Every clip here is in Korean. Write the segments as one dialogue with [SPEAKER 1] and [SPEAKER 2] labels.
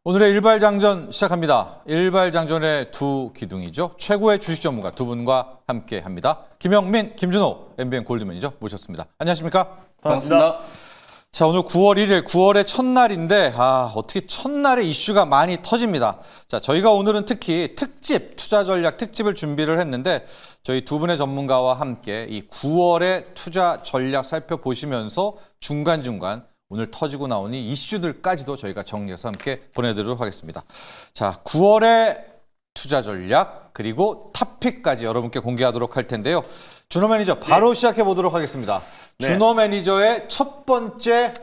[SPEAKER 1] 오늘의 일발장전 시작합니다. 일발장전의 두 기둥이죠. 최고의 주식 전문가 두 분과 함께합니다. 김영민, 김준호, MBN 골드매니저 모셨습니다. 안녕하십니까?
[SPEAKER 2] 반갑습니다.
[SPEAKER 1] 자, 오늘 9월 1일, 9월의 첫날인데 어떻게 첫날에 이슈가 많이 터집니다. 자, 저희가 오늘은 특히 투자 전략 특집을 준비를 했는데 저희 두 분의 전문가와 함께 이 9월의 투자 전략 살펴보시면서 중간중간 오늘 터지고 나오니 이슈들까지도 저희가 정리해서 함께 보내드리도록 하겠습니다. 자, 9월의 투자 전략 그리고 탑픽까지 여러분께 공개하도록 할 텐데요. 준호 매니저 바로 시작해 보도록 하겠습니다.
[SPEAKER 2] 네.
[SPEAKER 1] 준호 매니저의 첫 번째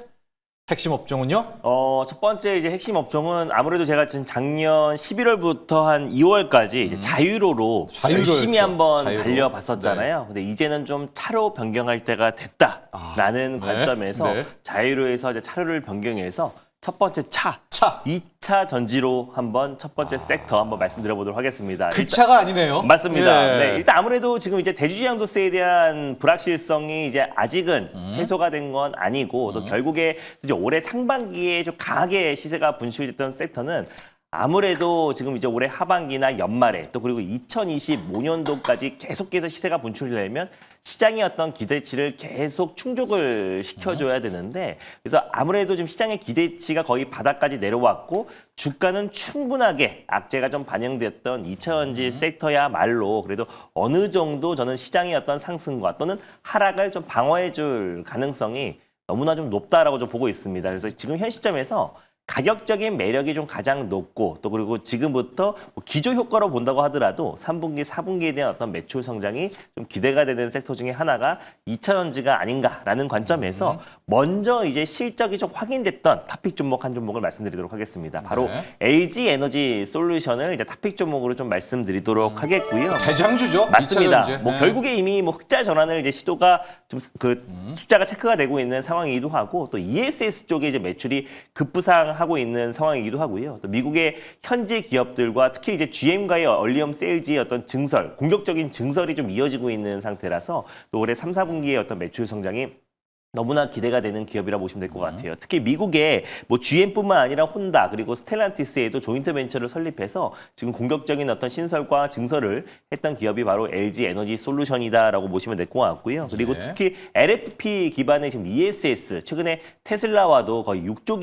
[SPEAKER 1] 핵심 업종은요?
[SPEAKER 2] 첫 번째 이제 핵심 업종은 아무래도 제가 지금 작년 11월부터 한 2월까지 이제 자유로로 열심히 한번 달려봤었잖아요. 근데 이제는 좀 차로 변경할 때가 됐다라는 관점에서 자유로에서 이제 차로를 변경해서 첫 번째 차. 2차 전지로 한번 첫 번째 섹터 한번 말씀드려보도록 하겠습니다.
[SPEAKER 1] 그 차가 아니네요.
[SPEAKER 2] 맞습니다.
[SPEAKER 1] 예.
[SPEAKER 2] 네, 일단 아무래도 지금 이제 대주주 양도세에 대한 불확실성이 이제 아직은 해소가 된 건 아니고 또 결국에 이제 올해 상반기에 좀 강하게 시세가 분출됐던 섹터는 아무래도 지금 이제 올해 하반기나 연말에 또 그리고 2025년도까지 계속해서 시세가 분출되려면 시장의 어떤 기대치를 계속 충족을 시켜줘야 되는데 그래서 아무래도 지금 시장의 기대치가 거의 바닥까지 내려왔고 주가는 충분하게 악재가 좀 반영됐던 2차전지 섹터야말로 그래도 어느 정도 저는 시장의 어떤 상승과 또는 하락을 좀 방어해줄 가능성이 너무나 좀 높다라고 좀 보고 있습니다. 그래서 지금 현 시점에서 가격적인 매력이 좀 가장 높고 또 그리고 지금부터 뭐 기조 효과로 본다고 하더라도 3분기, 4분기에 대한 어떤 매출 성장이 좀 기대가 되는 섹터 중에 하나가 2차전지가 아닌가라는 관점에서 먼저 이제 실적이 좀 확인됐던 탑픽 종목 한 종목을 말씀드리도록 하겠습니다. 바로 LG 에너지 솔루션을 이제 탑픽 종목으로 좀 말씀드리도록 하겠고요.
[SPEAKER 1] 대장주죠.
[SPEAKER 2] 맞습니다.
[SPEAKER 1] 2차전지.
[SPEAKER 2] 뭐 결국에 이미 뭐 흑자 전환을 이제 시도가 좀 그 숫자가 체크가 되고 있는 상황이기도 하고 또 ESS 쪽에 이제 매출이 급부상하고 있는 상황이기도 하고요. 또 미국의 현지 기업들과 특히 이제 GM과의 얼리엄 세일즈의 어떤 증설, 공격적인 증설이 좀 이어지고 있는 상태라서 또 올해 3, 4분기의 어떤 매출 성장이 너무나 기대가 되는 기업이라 보시면 될 것 같아요. 특히 미국의 뭐 GM뿐만 아니라 혼다 그리고 스텔란티스에도 조인트 벤처를 설립해서 지금 공격적인 어떤 신설과 증설을 했던 기업이 바로 LG 에너지 솔루션이다라고 보시면 될 것 같고요. 그리고 특히 LFP 기반의 지금 ESS 최근에 테슬라와도 거의 6조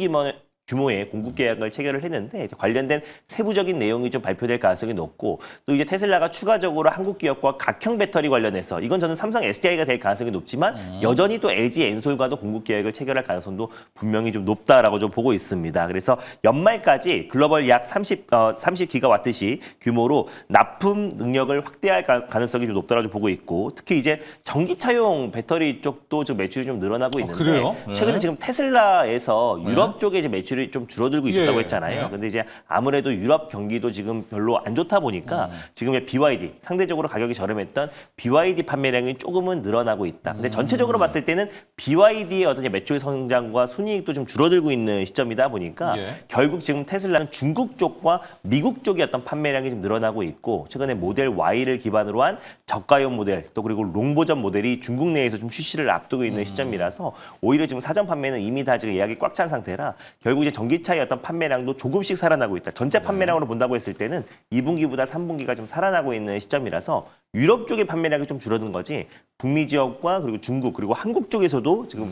[SPEAKER 2] 규모의 공급 계약을 체결을 했는데 관련된 세부적인 내용이 좀 발표될 가능성이 높고 또 이제 테슬라가 추가적으로 한국 기업과 각형 배터리 관련해서 이건 저는 삼성 SDI가 될 가능성이 높지만 여전히 또 LG 엔솔과도 공급 계약을 체결할 가능성도 분명히 좀 높다라고 좀 보고 있습니다. 그래서 연말까지 글로벌 약 30기가와트시 규모로 납품 능력을 확대할 가능성이 좀 높다라고 좀 보고 있고 특히 이제 전기차용 배터리 쪽도 좀 매출이 좀 늘어나고 있는데
[SPEAKER 1] 그래요?
[SPEAKER 2] 최근에 지금 테슬라에서 유럽 쪽에 이제 매출이 좀 줄어들고 있었다고 했잖아요. 근데 이제 아무래도 유럽 경기도 지금 별로 안 좋다 보니까 지금 BYD 상대적으로 가격이 저렴했던 BYD 판매량이 조금은 늘어나고 있다. 근데 전체적으로 봤을 때는 BYD의 어떤 매출 성장과 순이익도 좀 줄어들고 있는 시점이다 보니까 결국 지금 테슬라는 중국 쪽과 미국 쪽의 어떤 판매량이 좀 늘어나고 있고 최근에 모델 Y를 기반으로 한 저가형 모델 또 그리고 롱 버전 모델이 중국 내에서 좀 출시를 앞두고 있는 시점이라서 오히려 지금 사전 판매는 이미 다 지금 예약이 꽉 찬 상태라 결국 이제 전기차의 어떤 판매량도 조금씩 살아나고 있다. 전체 판매량으로 본다고 했을 때는 2분기보다 3분기가 좀 살아나고 있는 시점이라서 유럽 쪽의 판매량이 좀 줄어든 거지 북미 지역과 그리고 중국 그리고 한국 쪽에서도 지금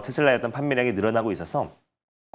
[SPEAKER 2] 테슬라의 어떤 판매량이 늘어나고 있어서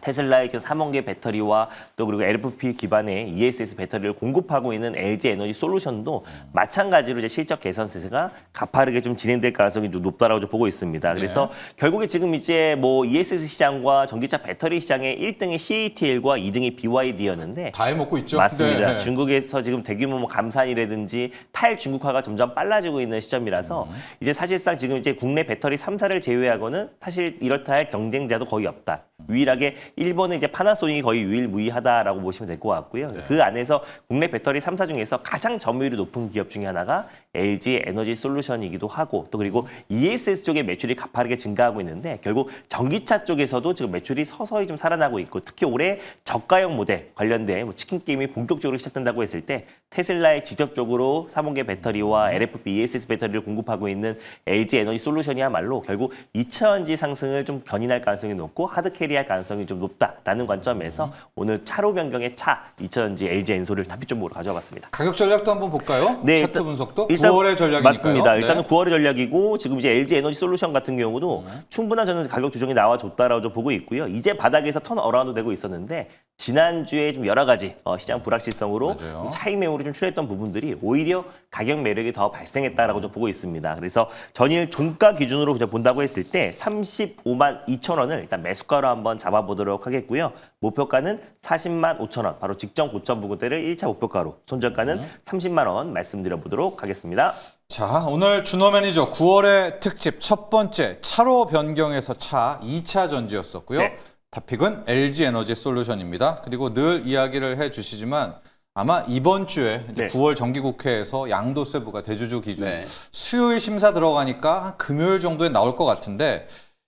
[SPEAKER 2] 테슬라의 지금 3원 개 배터리와 또 그리고 LFP 기반의 ESS 배터리를 공급하고 있는 LG 에너지 솔루션도 마찬가지로 이제 실적 개선세가 가파르게 좀 진행될 가능성이 좀 높다라고 좀 보고 있습니다. 그래서 결국에 지금 이제 뭐 ESS 시장과 전기차 배터리 시장의 1등이 CATL과 2등이 BYD였는데
[SPEAKER 1] 다 해먹고 있죠.
[SPEAKER 2] 맞습니다. 중국에서 지금 대규모 뭐 감산이라든지 탈중국화가 점점 빨라지고 있는 시점이라서 이제 사실상 지금 이제 국내 배터리 3사를 제외하고는 사실 이렇다 할 경쟁자도 거의 없다. 유일하게 일본은 이제 파나소닉이 거의 유일무이하다라고 보시면 될 것 같고요. 그 안에서 국내 배터리 3사 중에서 가장 점유율이 높은 기업 중에 하나가 LG 에너지 솔루션이기도 하고 또 그리고 ESS 쪽의 매출이 가파르게 증가하고 있는데 결국 전기차 쪽에서도 지금 매출이 서서히 좀 살아나고 있고 특히 올해 저가형 모델 관련된 뭐 치킨 게임이 본격적으로 시작된다고 했을 때 테슬라에 직접적으로 3원계 배터리와 LFP ESS 배터리를 공급하고 있는 LG 에너지 솔루션이야말로 결국 2차전지 상승을 좀 견인할 가능성이 높고 하드캐리할 가능성이 좀 높다라는 관점에서 오늘 차로 변경의 차 2차전지 LG 엔솔을 답비 종목으로 가져와봤습니다.
[SPEAKER 1] 가격 전략도 한번 볼까요?
[SPEAKER 2] 네,
[SPEAKER 1] 차트 분석도
[SPEAKER 2] 일단
[SPEAKER 1] 9월의 전략이니까요.
[SPEAKER 2] 맞습니다. 일단은
[SPEAKER 1] 네.
[SPEAKER 2] 9월의 전략이고 지금 이제 LG 에너지 솔루션 같은 경우도 충분한 저는 가격 조정이 나와줬다라고 좀 보고 있고요. 이제 바닥에서 턴 어라운드 되고 있었는데 지난주에 좀 여러 가지 시장 불확실성으로
[SPEAKER 1] 맞아요.
[SPEAKER 2] 차익 매물이 좀 출했던 부분들이 오히려 가격 매력이 더 발생했다라고 좀 보고 있습니다. 그래서 전일 종가 기준으로 그냥 본다고 했을 때 35만 2천 원을 일단 매수가로 한번 잡아보도록 하겠고요. 목표가는 40만 5천 원, 바로 직전 고점 부근대를 1차 목표가로, 손절가는 30만 원 말씀드려보도록 하겠습니다.
[SPEAKER 1] 자, 오늘 준호 매니저 9월의 특집 첫 번째 차로 변경해서 차 2차 전지였었고요.
[SPEAKER 2] 네.
[SPEAKER 1] 타픽은 LG 에너지 솔루션입니다. 그리고 늘 이야기를 해주시지만 아마 이번 주에 이제
[SPEAKER 2] 네.
[SPEAKER 1] 9월 정기국회에서 양도세부가 대주주 기준
[SPEAKER 3] 네.
[SPEAKER 1] 수요일 심사 들어가니까 한 금요일 정도에 나올 것 같은데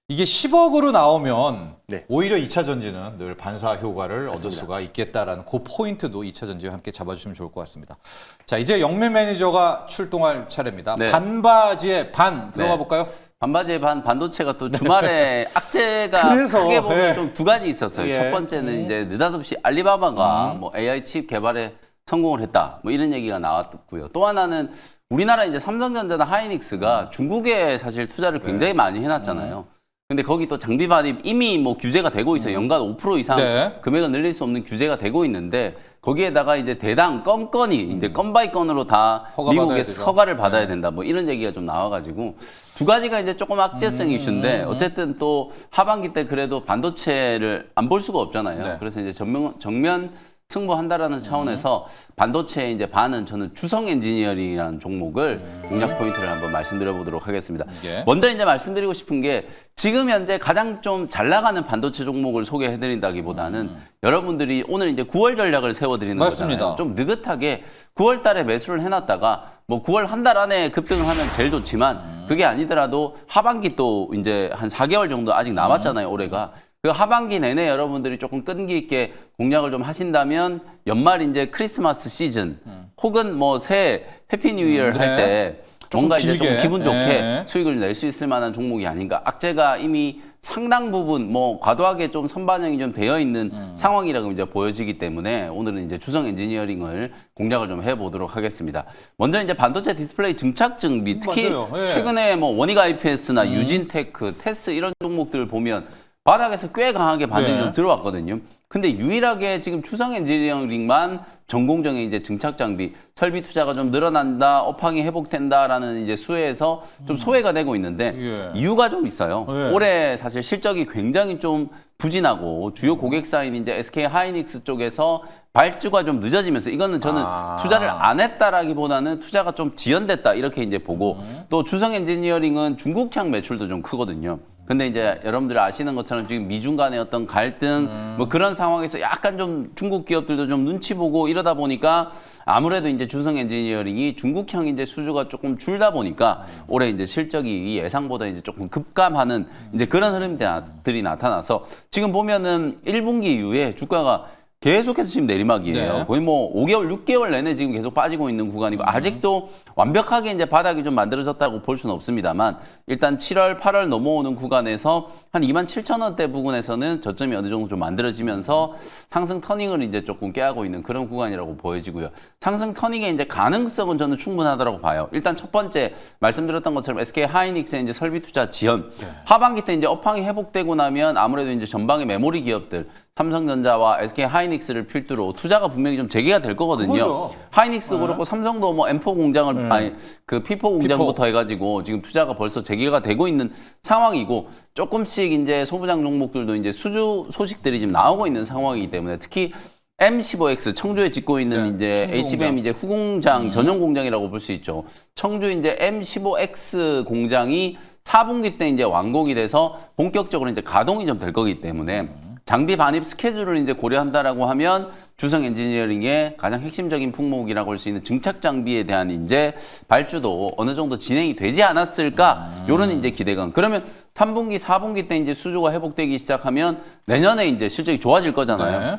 [SPEAKER 1] 이게 10억으로 나오면
[SPEAKER 2] 네.
[SPEAKER 1] 오히려 2차 전지는 늘 반사 효과를 얻을 수가 있겠다라는 그 포인트도 2차 전지와 함께 잡아주시면 좋을 것 같습니다. 자, 이제 영민 매니저가 출동할 차례입니다.
[SPEAKER 3] 네.
[SPEAKER 1] 반바지에 반 들어가
[SPEAKER 3] 네.
[SPEAKER 1] 볼까요?
[SPEAKER 3] 반바지에 반도체가 또 주말에 악재가
[SPEAKER 1] 그래서,
[SPEAKER 3] 크게 보면
[SPEAKER 1] 예.
[SPEAKER 3] 좀 두 가지 있었어요.
[SPEAKER 1] 예.
[SPEAKER 3] 첫 번째는 이제 느닷없이 알리바바가 뭐 AI 칩 개발에 성공을 했다. 뭐 이런 얘기가 나왔고요. 또 하나는 우리나라 이제 삼성전자나 하이닉스가 중국에 사실 투자를 굉장히 많이 해놨잖아요. 근데 거기 또 장비 반입 이미 뭐 규제가 되고 있어요. 연간 5% 이상
[SPEAKER 1] 네.
[SPEAKER 3] 금액을 늘릴 수 없는 규제가 되고 있는데 거기에다가 이제 대당 건건이 이제 건 바이 건으로 다
[SPEAKER 1] 허가받아야
[SPEAKER 3] 미국에서
[SPEAKER 1] 되죠.
[SPEAKER 3] 허가를 받아야 된다. 뭐 이런 얘기가 좀 나와가지고 두 가지가 이제 조금 악재성 이슈인데 어쨌든 또 하반기 때 그래도 반도체를 안 볼 수가 없잖아요.
[SPEAKER 1] 네.
[SPEAKER 3] 그래서 이제 정면 승부한다라는 차원에서 반도체 이제 반은 저는 주성 엔지니어링이라는 종목을 공략 포인트를 한번 말씀드려 보도록 하겠습니다.
[SPEAKER 1] 예.
[SPEAKER 3] 먼저 이제 말씀드리고 싶은 게 지금 현재 가장 좀 잘 나가는 반도체 종목을 소개해 드린다기보다는 여러분들이 오늘 이제 9월 전략을 세워 드리는
[SPEAKER 1] 맞습니다.
[SPEAKER 3] 거잖아요. 좀 느긋하게 9월 달에 매수를 해 놨다가 뭐 9월 한 달 안에 급등을 하면 제일 좋지만 그게 아니더라도 하반기 또 이제 한 4개월 정도 아직 남았잖아요, 올해가. 그 하반기 내내 여러분들이 조금 끈기 있게 공략을 좀 하신다면 연말 이제 크리스마스 시즌 혹은 뭐 새해 해피 뉴 이어
[SPEAKER 1] 네.
[SPEAKER 3] 할 때
[SPEAKER 1] 조금
[SPEAKER 3] 뭔가 이제 좀
[SPEAKER 1] 길게.
[SPEAKER 3] 기분 좋게
[SPEAKER 1] 네.
[SPEAKER 3] 수익을 낼 수 있을 만한 종목이 아닌가. 악재가 이미 상당 부분 뭐 과도하게 좀 선반영이 좀 되어 있는 상황이라고 이제 보여지기 때문에 오늘은 이제 주성 엔지니어링을 공략을 좀 해보도록 하겠습니다. 먼저 이제 반도체 디스플레이 증착증 및 특히
[SPEAKER 1] 맞아요. 예.
[SPEAKER 3] 최근에 뭐 원익 IPS나 유진테크, 테스 이런 종목들을 보면 바닥에서 꽤 강하게 반등이
[SPEAKER 1] 네.
[SPEAKER 3] 좀 들어왔거든요. 근데 유일하게 지금 추성 엔지니어링만 전공정의 이제 증착 장비 설비 투자가 좀 늘어난다, 업황이 회복된다라는 이제 수혜에서 좀 소외가 되고 있는데
[SPEAKER 1] 예.
[SPEAKER 3] 이유가 좀 있어요.
[SPEAKER 1] 예.
[SPEAKER 3] 올해 사실 실적이 굉장히 좀 부진하고 주요 고객사인 이제 SK 하이닉스 쪽에서 발주가 좀 늦어지면서 이거는 저는 투자를 안 했다라기보다는 투자가 좀 지연됐다 이렇게 이제 보고 또 주성 엔지니어링은 중국향 매출도 좀 크거든요. 근데 이제 여러분들 아시는 것처럼 지금 미중 간의 어떤 갈등 뭐 그런 상황에서 약간 좀 중국 기업들도 좀 눈치 보고 이러다 보니까 아무래도 이제 주성 엔지니어링이 중국향 이제 수주가 조금 줄다 보니까 올해 이제 실적이 예상보다 이제 조금 급감하는 이제 그런 흐름들이 나타나서 지금 보면은 1분기 이후에 주가가 계속해서 지금 내리막이에요.
[SPEAKER 1] 네.
[SPEAKER 3] 거의 뭐 5개월, 6개월 내내 지금 계속 빠지고 있는 구간이고 아직도 완벽하게 이제 바닥이 좀 만들어졌다고 볼 수는 없습니다만 일단 7월, 8월 넘어오는 구간에서 한 27,000원대 부근에서는 저점이 어느 정도 좀 만들어지면서 상승 터닝을 이제 조금 깨하고 있는 그런 구간이라고 보여지고요. 상승 터닝의 이제 가능성은 저는 충분하다고 봐요. 일단 첫 번째 말씀드렸던 것처럼 SK 하이닉스의 이제 설비 투자 지연. 하반기 때 이제 업황이 회복되고 나면 아무래도 이제 전방의 메모리 기업들 삼성전자와 SK 하이닉스를 필두로 투자가 분명히 좀 재개가 될 거거든요.
[SPEAKER 1] 그거죠.
[SPEAKER 3] 하이닉스도 그렇고 삼성도 뭐 M4 공장을 아니 그 P4 공장부터 해가지고 지금 투자가 벌써 재개가 되고 있는 상황이고 조금씩 이제 소부장 종목들도 이제 수주 소식들이 지금 나오고 있는 상황이기 때문에 특히 M15X 청주에 짓고 있는
[SPEAKER 1] 네,
[SPEAKER 3] 이제
[SPEAKER 1] 청주
[SPEAKER 3] HBM
[SPEAKER 1] 공장.
[SPEAKER 3] 이제 후공장 전용 공장이라고 볼 수 있죠. 청주 이제 M15X 공장이 4분기 때 이제 완공이 돼서 본격적으로 이제 가동이 좀 될 거기 때문에 장비 반입 스케줄을 이제 고려한다라고 하면 주성 엔지니어링의 가장 핵심적인 품목이라고 할 수 있는 증착 장비에 대한 이제 발주도 어느 정도 진행이 되지 않았을까 요런 이제 기대감. 그러면 3분기, 4분기 때 이제 수주가 회복되기 시작하면 내년에 이제 실적이 좋아질 거잖아요.
[SPEAKER 1] 네.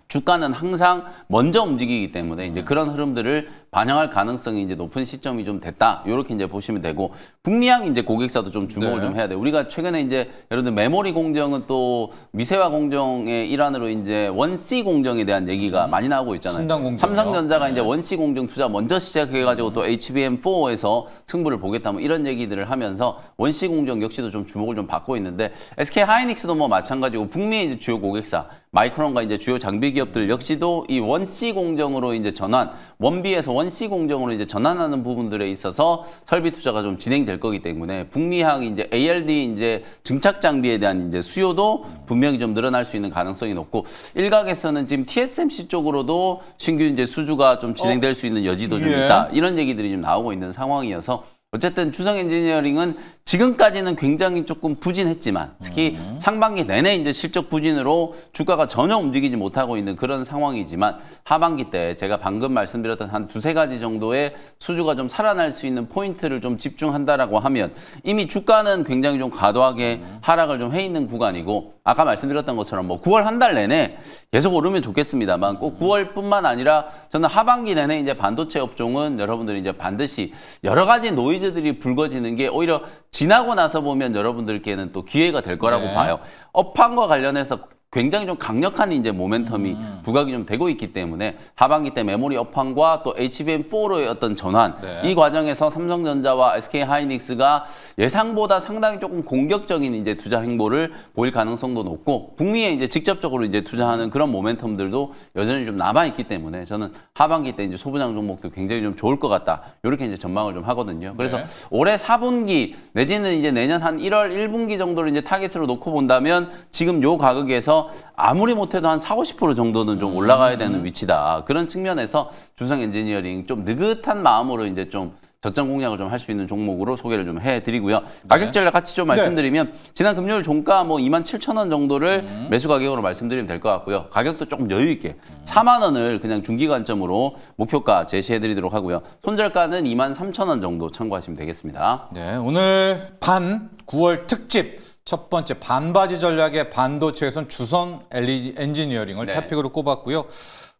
[SPEAKER 3] 주가는 항상 먼저 움직이기 때문에 이제 그런 흐름들을 반영할 가능성이 이제 높은 시점이 좀 됐다. 이렇게 이제 보시면 되고, 북미향 이제 고객사도 좀 주목을
[SPEAKER 1] 네.
[SPEAKER 3] 좀 해야 돼요. 우리가 최근에 이제 예를 들어 메모리 공정은 또 미세화 공정의 일환으로 이제 원C 공정에 대한 얘기가 많이 나오고 있잖아요.
[SPEAKER 1] 3단 공정이요.
[SPEAKER 3] 삼성전자가 이제 원C 공정 투자 먼저 시작해가지고 또 HBM4에서 승부를 보겠다 뭐 이런 얘기들을 하면서 원C 공정 역시도 좀 주목을 좀 받고 있는데, SK 하이닉스도 뭐 마찬가지고 북미의 이제 주요 고객사 마이크론과 이제 주요 장비 기업들 역시도 이 원C 공정으로 이제 전환, 원비에서 원C 공정으로 이제 전환하는 부분들에 있어서 설비 투자가 좀 진행될 거기 때문에 북미향 이제 ALD 이제 증착 장비에 대한 이제 수요도 분명히 좀 늘어날 수 있는 가능성이 높고, 일각에서는 지금 TSMC 쪽으로도 신규 이제 수주가 좀 진행될 수 있는 여지도 좀
[SPEAKER 1] 예.
[SPEAKER 3] 있다. 이런 얘기들이 좀 나오고 있는 상황이어서, 어쨌든 주성 엔지니어링은 지금까지는 굉장히 조금 부진했지만 특히 상반기 내내 이제 실적 부진으로 주가가 전혀 움직이지 못하고 있는 그런 상황이지만, 하반기 때 제가 방금 말씀드렸던 한 두세 가지 정도의 수주가 좀 살아날 수 있는 포인트를 좀 집중한다라고 하면, 이미 주가는 굉장히 좀 과도하게 하락을 좀 해 있는 구간이고, 아까 말씀드렸던 것처럼 뭐 9월 한 달 내내 계속 오르면 좋겠습니다만, 꼭 9월뿐만 아니라 저는 하반기 내내 이제 반도체 업종은 여러분들이 이제 반드시 여러 가지 노이즈들이 불거지는 게 오히려 지나고 나서 보면 여러분들께는 또 기회가 될 거라고
[SPEAKER 1] 네.
[SPEAKER 3] 봐요. 업황과 관련해서 굉장히 좀 강력한 이제 모멘텀이 부각이 좀 되고 있기 때문에, 하반기 때 메모리 업황과 또 HBM4로의 어떤 전환,
[SPEAKER 1] 네.
[SPEAKER 3] 이 과정에서 삼성전자와 SK 하이닉스가 예상보다 상당히 조금 공격적인 이제 투자 행보를 보일 가능성도 높고, 북미에 이제 직접적으로 이제 투자하는 그런 모멘텀들도 여전히 좀 남아 있기 때문에, 저는 하반기 때 이제 소부장 종목도 굉장히 좀 좋을 것 같다. 이렇게 이제 전망을 좀 하거든요. 그래서
[SPEAKER 1] 네.
[SPEAKER 3] 올해 4분기 내지는 이제 내년 한 1월 1분기 정도를 이제 타겟으로 놓고 본다면, 지금 요 가격에서 아무리 못해도 한 40~50% 정도는 좀 올라가야 되는 위치다. 그런 측면에서 주성 엔지니어링 좀 느긋한 마음으로 이제 좀 저점 공략을 좀 할 수 있는 종목으로 소개를 좀 해드리고요. 가격 전략 같이 좀 말씀드리면, 지난 금요일 종가 뭐 27,000원 정도를 매수 가격으로 말씀드리면 될 것 같고요. 가격도 조금 여유 있게 4만 원을 그냥 중기 관점으로 목표가 제시해드리도록 하고요. 손절가는 23,000원 정도 참고하시면 되겠습니다.
[SPEAKER 1] 네, 오늘 반 9월 특집 첫 번째 반바지 전략의 반도체에선 주성 엔지니어링을
[SPEAKER 3] 네.
[SPEAKER 1] 탑픽으로 꼽았고요.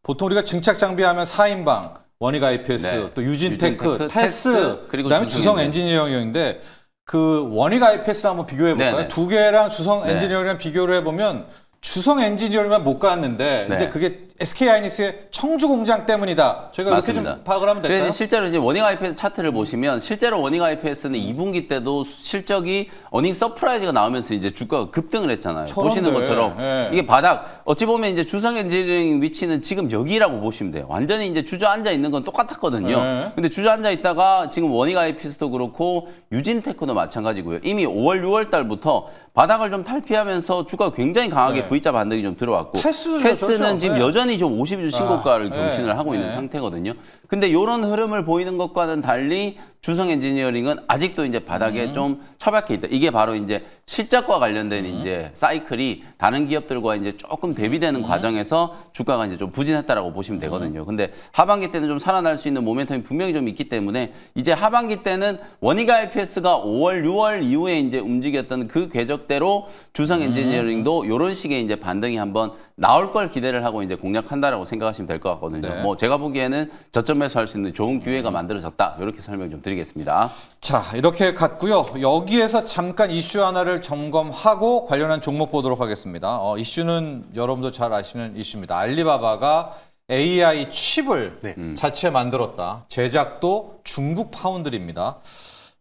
[SPEAKER 1] 보통 우리가 증착 장비하면 4인방, 원익 IPS,
[SPEAKER 3] 네.
[SPEAKER 1] 또 유진테크,
[SPEAKER 3] 유진테크,
[SPEAKER 1] 테스,
[SPEAKER 3] 테스, 그리고
[SPEAKER 1] 그다음에
[SPEAKER 3] 주성
[SPEAKER 1] 주성 엔지니어링인데, 그 원익 IPS랑 한번 비교해 볼까요?
[SPEAKER 3] 네네.
[SPEAKER 1] 두 개랑 주성
[SPEAKER 3] 네.
[SPEAKER 1] 엔지니어링 비교를 해보면 주성 엔지니어링만 못 갔는데,
[SPEAKER 3] 네.
[SPEAKER 1] 이제 그게 SK 하이닉스의 청주 공장 때문이다. 저희가
[SPEAKER 3] 맞습니다.
[SPEAKER 1] 이렇게 좀 파악을 하면 될까요?
[SPEAKER 3] 그래서 실제로 이제 워닝 IPS 차트를 보시면, 실제로 워닝 IPS는 2분기 때도 실적이 어닝 서프라이즈가 나오면서 이제 주가가 급등을 했잖아요.
[SPEAKER 1] 저런데.
[SPEAKER 3] 보시는 것처럼
[SPEAKER 1] 예.
[SPEAKER 3] 이게 바닥, 어찌 보면 이제 주성 엔지니어링 위치는 지금 여기라고 보시면 돼요. 완전히 이제 주저앉아 있는 건 똑같았거든요.
[SPEAKER 1] 예.
[SPEAKER 3] 근데 주저앉아 있다가 지금 워닝 IPS도 그렇고 유진테크도 마찬가지고요. 이미 5월, 6월 달부터 바닥을 좀 탈피하면서 주가가 굉장히 강하게
[SPEAKER 1] 네.
[SPEAKER 3] V자 반등이 좀 들어왔고,
[SPEAKER 1] 테스도
[SPEAKER 3] 테스는
[SPEAKER 1] 그렇죠.
[SPEAKER 3] 지금
[SPEAKER 1] 네.
[SPEAKER 3] 여전히 좀 52주 신고가를
[SPEAKER 1] 네.
[SPEAKER 3] 경신을 하고 있는
[SPEAKER 1] 네.
[SPEAKER 3] 상태거든요. 근데 이런 흐름을 보이는 것과는 달리 주성 엔지니어링은 아직도 이제 바닥에 좀 처박혀 있다. 이게 바로 이제 실적과 관련된 이제 사이클이 다른 기업들과 이제 조금 대비되는 과정에서 주가가 이제 좀 부진했다라고 보시면 되거든요. 근데 하반기 때는 좀 살아날 수 있는 모멘텀이 분명히 좀 있기 때문에, 이제 하반기 때는 원익 IPS가 5월, 6월 이후에 이제 움직였던 그 궤적대로 주성 엔지니어링도 이런 식의 이제 반등이 한번 나올 걸 기대를 하고 이제 공략한다라고 생각하시면 될 것 같거든요.
[SPEAKER 1] 네.
[SPEAKER 3] 뭐 제가 보기에는 저점 매수할 수 있는 좋은 기회가 만들어졌다. 이렇게 설명 좀 드리겠습니다.
[SPEAKER 1] 자, 이렇게 갔고요. 여기에서 잠깐 이슈 하나를 점검하고 관련한 종목 보도록 하겠습니다. 이슈는 여러분도 잘 아시는 이슈입니다. 알리바바가 AI 칩을 자체 만들었다. 제작도 중국 파운드리입니다.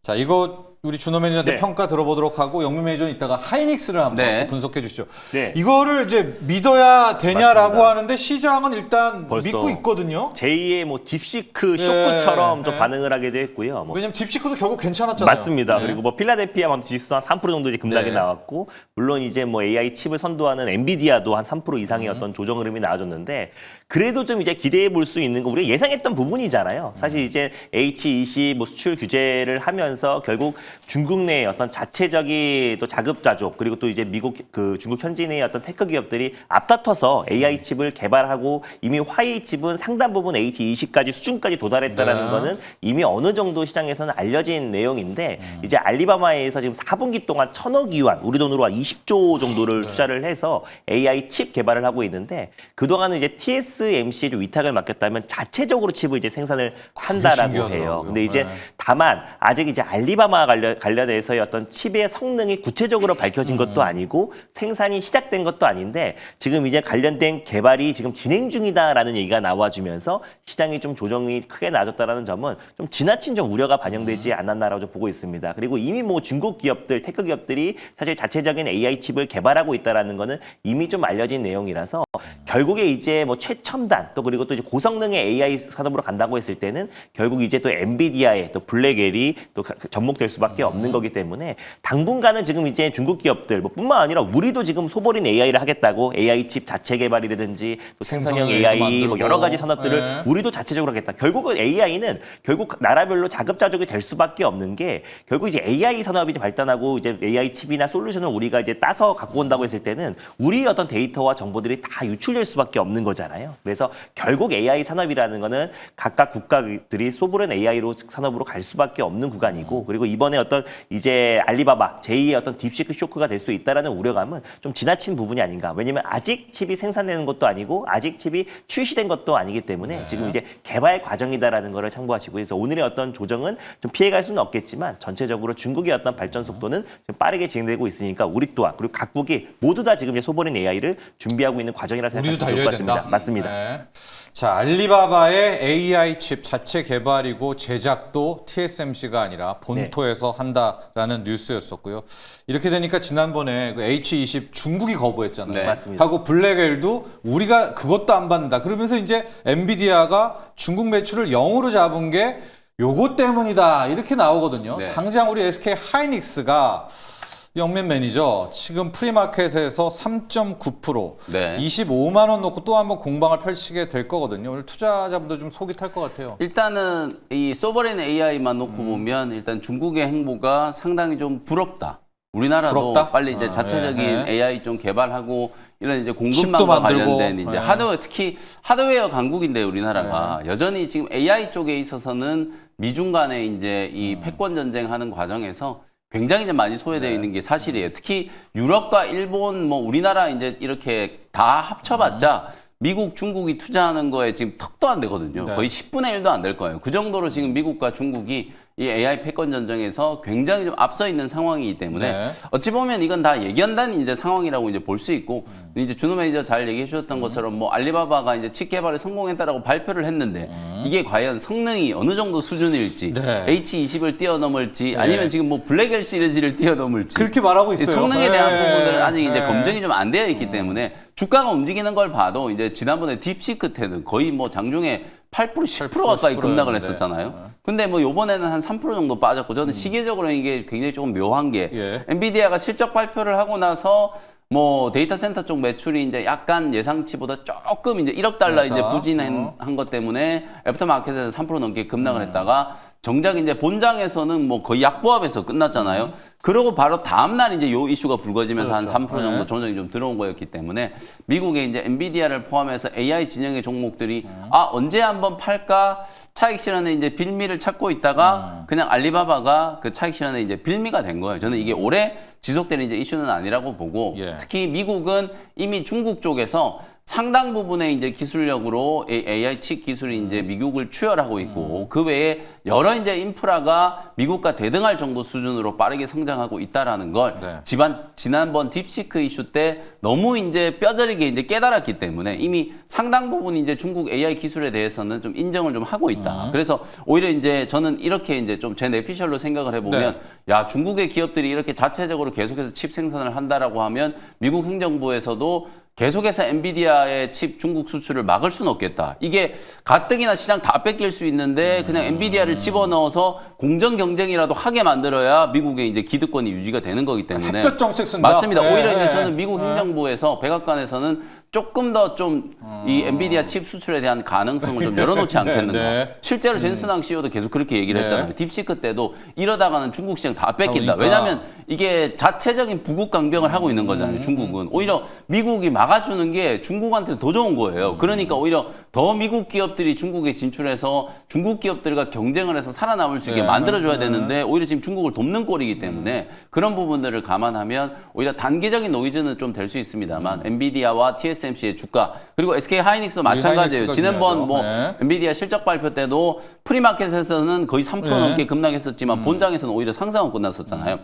[SPEAKER 1] 자, 이거 우리 준호 매니저한테
[SPEAKER 2] 네.
[SPEAKER 1] 평가 들어보도록 하고, 영민 매니저는 이따가 하이닉스를 한번
[SPEAKER 3] 네.
[SPEAKER 1] 또 분석해 주시죠.
[SPEAKER 2] 네.
[SPEAKER 1] 이거를 이제 믿어야 되냐라고
[SPEAKER 2] 맞습니다.
[SPEAKER 1] 하는데, 시장은 일단
[SPEAKER 2] 벌써
[SPEAKER 1] 믿고 있거든요.
[SPEAKER 2] 제2의 뭐 딥시크 쇼크처럼 좀
[SPEAKER 1] 예.
[SPEAKER 2] 반응을 하게 됐고요. 뭐
[SPEAKER 1] 왜냐면 딥시크도 결국 괜찮았잖아요.
[SPEAKER 2] 맞습니다.
[SPEAKER 1] 네.
[SPEAKER 2] 그리고 뭐 필라델피아 반도체 지수도 한 3% 정도 이제 급락이
[SPEAKER 1] 네.
[SPEAKER 2] 나왔고, 물론 이제 뭐 AI 칩을 선도하는 엔비디아도 한 3% 이상의 어떤 조정 흐름이 나와줬는데, 그래도 좀 이제 기대해 볼 수 있는 거 우리가 예상했던 부분이잖아요. 사실 이제 H20 뭐 수출 규제를 하면서 결국 중국 내의 어떤 자체적인 또 자급자족 그리고 또 이제 미국 중국 현지 내의 어떤 테크 기업들이 앞다퉈서 AI 칩을 개발하고 이미 화웨이 칩은 상당 부분 H20까지 수준까지 도달했다라는 거는 이미 어느 정도 시장에서는 알려진 내용인데 이제 알리바바에서 지금 4분기 동안 1,000억 위안, 우리 돈으로 한 20조 정도를 투자를 해서 AI 칩 개발을 하고 있는데 그동안은 이제 TSMC에 위탁을 맡겼다면 자체적으로 칩을 이제 생산을 한다라고 해요. 근데 이제 다만 아직 이제 알리바바 관련해서의 어떤 칩의 성능이 구체적으로 밝혀진 것도 아니고 생산이 시작된 것도 아닌데 지금 이제 관련된 개발이 지금 진행 중이다라는 얘기가 나와주면서 시장이 좀 조정이 크게 나아졌다라는 점은 좀 지나친 좀 우려가 반영되지 않았나라고 좀 보고 있습니다. 그리고 이미 뭐 중국 기업들, 테크 기업들이 사실 자체적인 AI 칩을 개발하고 있다라는 거는 이미 좀 알려진 내용이라서 결국에 이제 뭐 최첨단 또 그리고 또 이제 고성능의 AI 산업으로 간다고 했을 때는 결국 이제 또 엔비디아의 또 블랙엘이 또 접목될 수밖에 없는 거기 때문에 당분간은 지금 이제 중국 기업들 뭐 뿐만 아니라 우리도 지금 소버린 AI를 하겠다고 AI 칩 자체 개발이라든지 또 생성형 AI 뭐 여러 가지 산업들을 우리도 자체적으로 하겠다. 결국은 AI는 결국 나라별로 자급자족이 될 수밖에 없는 게 결국 이제 AI 산업이 발달하고 이제 AI 칩이나 솔루션을 우리가 이제 따서 갖고 온다고 했을 때는 우리의 어떤 데이터와 정보들이 다 유출될 수밖에 없는 거잖아요. 그래서 결국 AI 산업이라는 거는 각각 국가들이 소버린 AI로 산업으로 갈 수밖에 없는 구간이고 그리고 이번에 어떤 이제 알리바바 제2의 어떤 딥시크 쇼크가 될 수 있다라는 우려감은 좀 지나친 부분이 아닌가. 왜냐면 아직 칩이 생산되는 것도 아니고 아직 칩이 출시된 것도 아니기 때문에 지금 이제 개발 과정이다라는 거를 참고하시고 그래서 오늘의 어떤 조정은 좀 피해갈 수는 없겠지만 전체적으로 중국의 어떤 발전 속도는 좀 빠르게 진행되고 있으니까 우리 또한 그리고 각국이 모두 다 지금 이제 소버린 AI를 준비하고 있는 과정이라 생각하시면 좋을 것 같습니다. 맞습니다.
[SPEAKER 1] 네. 자, 알리바바의 AI 칩 자체 개발이고 제작도 TSMC가 아니라 본토에서 한다라는 뉴스였었고요. 이렇게 되니까 지난번에 그 H20 중국이 거부했잖아요.
[SPEAKER 2] 네, 맞습니다.
[SPEAKER 1] 하고 블랙엘도 우리가 그것도 안 받는다. 그러면서 이제 엔비디아가 중국 매출을 0으로 잡은 게 요것 때문이다. 이렇게 나오거든요.
[SPEAKER 3] 네.
[SPEAKER 1] 당장 우리 SK 하이닉스가 영민 매니저 지금 프리마켓에서 3.9%
[SPEAKER 3] 네.
[SPEAKER 1] 25만 원 놓고 또 한번 공방을 펼치게 될 거거든요. 오늘 투자자분들 좀 속이 탈 것 같아요.
[SPEAKER 3] 일단은 이 소버린 AI만 놓고 보면 일단 중국의 행보가 상당히 좀 부럽다. 우리나라도
[SPEAKER 1] 부럽다?
[SPEAKER 3] 빨리 이제 자체적인 AI 좀 개발하고 이런 이제
[SPEAKER 1] 칩도
[SPEAKER 3] 공급망과
[SPEAKER 1] 만들고.
[SPEAKER 3] 관련된 이제 하드웨어 특히 하드웨어 강국인데 우리나라가 여전히 지금 AI 쪽에 있어서는 미중 간에 이제 이 패권 전쟁하는 과정에서 굉장히 이제 많이 소외되어 있는 게 사실이에요. 특히 유럽과 일본, 뭐 우리나라 이제 이렇게 다 합쳐봤자 미국, 중국이 투자하는 거에 지금 턱도 안 되거든요.
[SPEAKER 1] 네.
[SPEAKER 3] 거의 10분의 1도 안 될 거예요. 그 정도로 지금 미국과 중국이 이 AI 패권 전쟁에서 굉장히 좀 앞서 있는 상황이기 때문에
[SPEAKER 1] 네.
[SPEAKER 3] 어찌 보면 이건 다 예견된 이제 상황이라고 이제 볼 수 있고 이제 준호 매니저 잘 얘기해 주셨던 것처럼 뭐 알리바바가 이제 칩 개발에 성공했다라고 발표를 했는데 이게 과연 성능이 어느 정도 수준일지
[SPEAKER 1] 네.
[SPEAKER 3] H20을 뛰어넘을지 아니면 지금 뭐 블랙엘 시리즈를 뛰어넘을지
[SPEAKER 1] 그렇게 말하고
[SPEAKER 3] 이
[SPEAKER 1] 있어요.
[SPEAKER 3] 성능에 대한
[SPEAKER 1] 네.
[SPEAKER 3] 부분들은 아직 이제
[SPEAKER 1] 네.
[SPEAKER 3] 검증이 좀 안 되어 있기 때문에 주가가 움직이는 걸 봐도 이제 지난번에 딥시크 때는 거의 뭐 장중에 8% 10% 가까이
[SPEAKER 1] 10%
[SPEAKER 3] 급락을
[SPEAKER 1] 였는데.
[SPEAKER 3] 했었잖아요. 근데 뭐 요번에는 한 3% 정도 빠졌고 저는 시기적으로 이게 굉장히 조금 묘한 게
[SPEAKER 1] 예.
[SPEAKER 3] 엔비디아가 실적 발표를 하고 나서 뭐 데이터 센터 쪽 매출이 이제 약간 예상치보다 조금 이제 1억 달러 이제 부진한 것 때문에 애프터 마켓에서 3% 넘게 급락을 했다가 정작 이제 본장에서는 뭐 거의 약보합에서 끝났잖아요. 그러고 바로 다음날 이제 요 이슈가 불거지면서
[SPEAKER 1] 그렇죠.
[SPEAKER 3] 한 3% 정도
[SPEAKER 1] 네.
[SPEAKER 3] 조정이 좀 들어온 거였기 때문에 미국의 이제 엔비디아를 포함해서 AI 진영의 종목들이 아, 언제 한번 팔까 차익 실현에 이제 빌미를 찾고 있다가 그냥 알리바바가 그 차익 실현에 이제 빌미가 된 거예요. 저는 이게 오래 지속되는 이제 이슈는 아니라고 보고
[SPEAKER 1] 예.
[SPEAKER 3] 특히 미국은 이미 중국 쪽에서 상당 부분의 이제 기술력으로 AI 칩 기술이 이제 미국을 추월하고 있고 그 외에 여러 이제 인프라가 미국과 대등할 정도 수준으로 빠르게 성장하고 있다라는 걸
[SPEAKER 1] 네.
[SPEAKER 3] 지난번 딥시크 이슈 때 너무 이제 뼈저리게 이제 깨달았기 때문에 이미 상당 부분 이제 중국 AI 기술에 대해서는 좀 인정을 좀 하고 있다. 그래서 오히려 이제 저는 이렇게 이제 좀 제네피셜로 생각을 해보면 야, 중국의 기업들이 이렇게 자체적으로 계속해서 칩 생산을 한다라고 하면 미국 행정부에서도 계속해서 엔비디아의 칩 중국 수출을 막을 수는 없겠다. 이게 가뜩이나 시장 다 뺏길 수 있는데 그냥 엔비디아를 집어넣어서 공정 경쟁이라도 하게 만들어야 미국의 이제 기득권이 유지가 되는 거기 때문에
[SPEAKER 1] 햇볕 정책 쓴다.
[SPEAKER 3] 맞습니다.
[SPEAKER 1] 네.
[SPEAKER 3] 오히려 이제 저는 미국 행정부에서 백악관에서는 조금 더 좀 이 엔비디아 칩 수출에 대한 가능성을 좀 열어놓지 않겠는가.
[SPEAKER 1] 네.
[SPEAKER 3] 실제로 젠슨왕 CEO도 계속 그렇게 얘기를
[SPEAKER 1] 네.
[SPEAKER 3] 했잖아요. 딥시크 때도 이러다가는 중국 시장 다 뺏긴다.
[SPEAKER 1] 그러니까.
[SPEAKER 3] 왜냐하면 이게 자체적인 부국 강병을 하고 있는 거잖아요. 중국은. 오히려 미국이 막아주는 게 중국한테 더 좋은 거예요. 그러니까 오히려 더 미국 기업들이 중국에 진출해서 중국 기업들과 경쟁을 해서 살아남을 수 있게
[SPEAKER 1] 네.
[SPEAKER 3] 만들어줘야 되는데 오히려 지금 중국을 돕는 꼴이기 때문에 그런 부분들을 감안하면 오히려 단기적인 노이즈는 좀 될 수 있습니다만 엔비디아와 TSMC의 주가 그리고 SK 하이닉스도 마찬가지예요.
[SPEAKER 1] 하이닉스가
[SPEAKER 3] 지난번 뭐
[SPEAKER 1] 중요하죠. 네.
[SPEAKER 3] 엔비디아 실적 발표 때도 프리마켓에서는 거의 3%
[SPEAKER 1] 네.
[SPEAKER 3] 넘게 급락했었지만 본장에서는 오히려 상승하고 끝났었잖아요.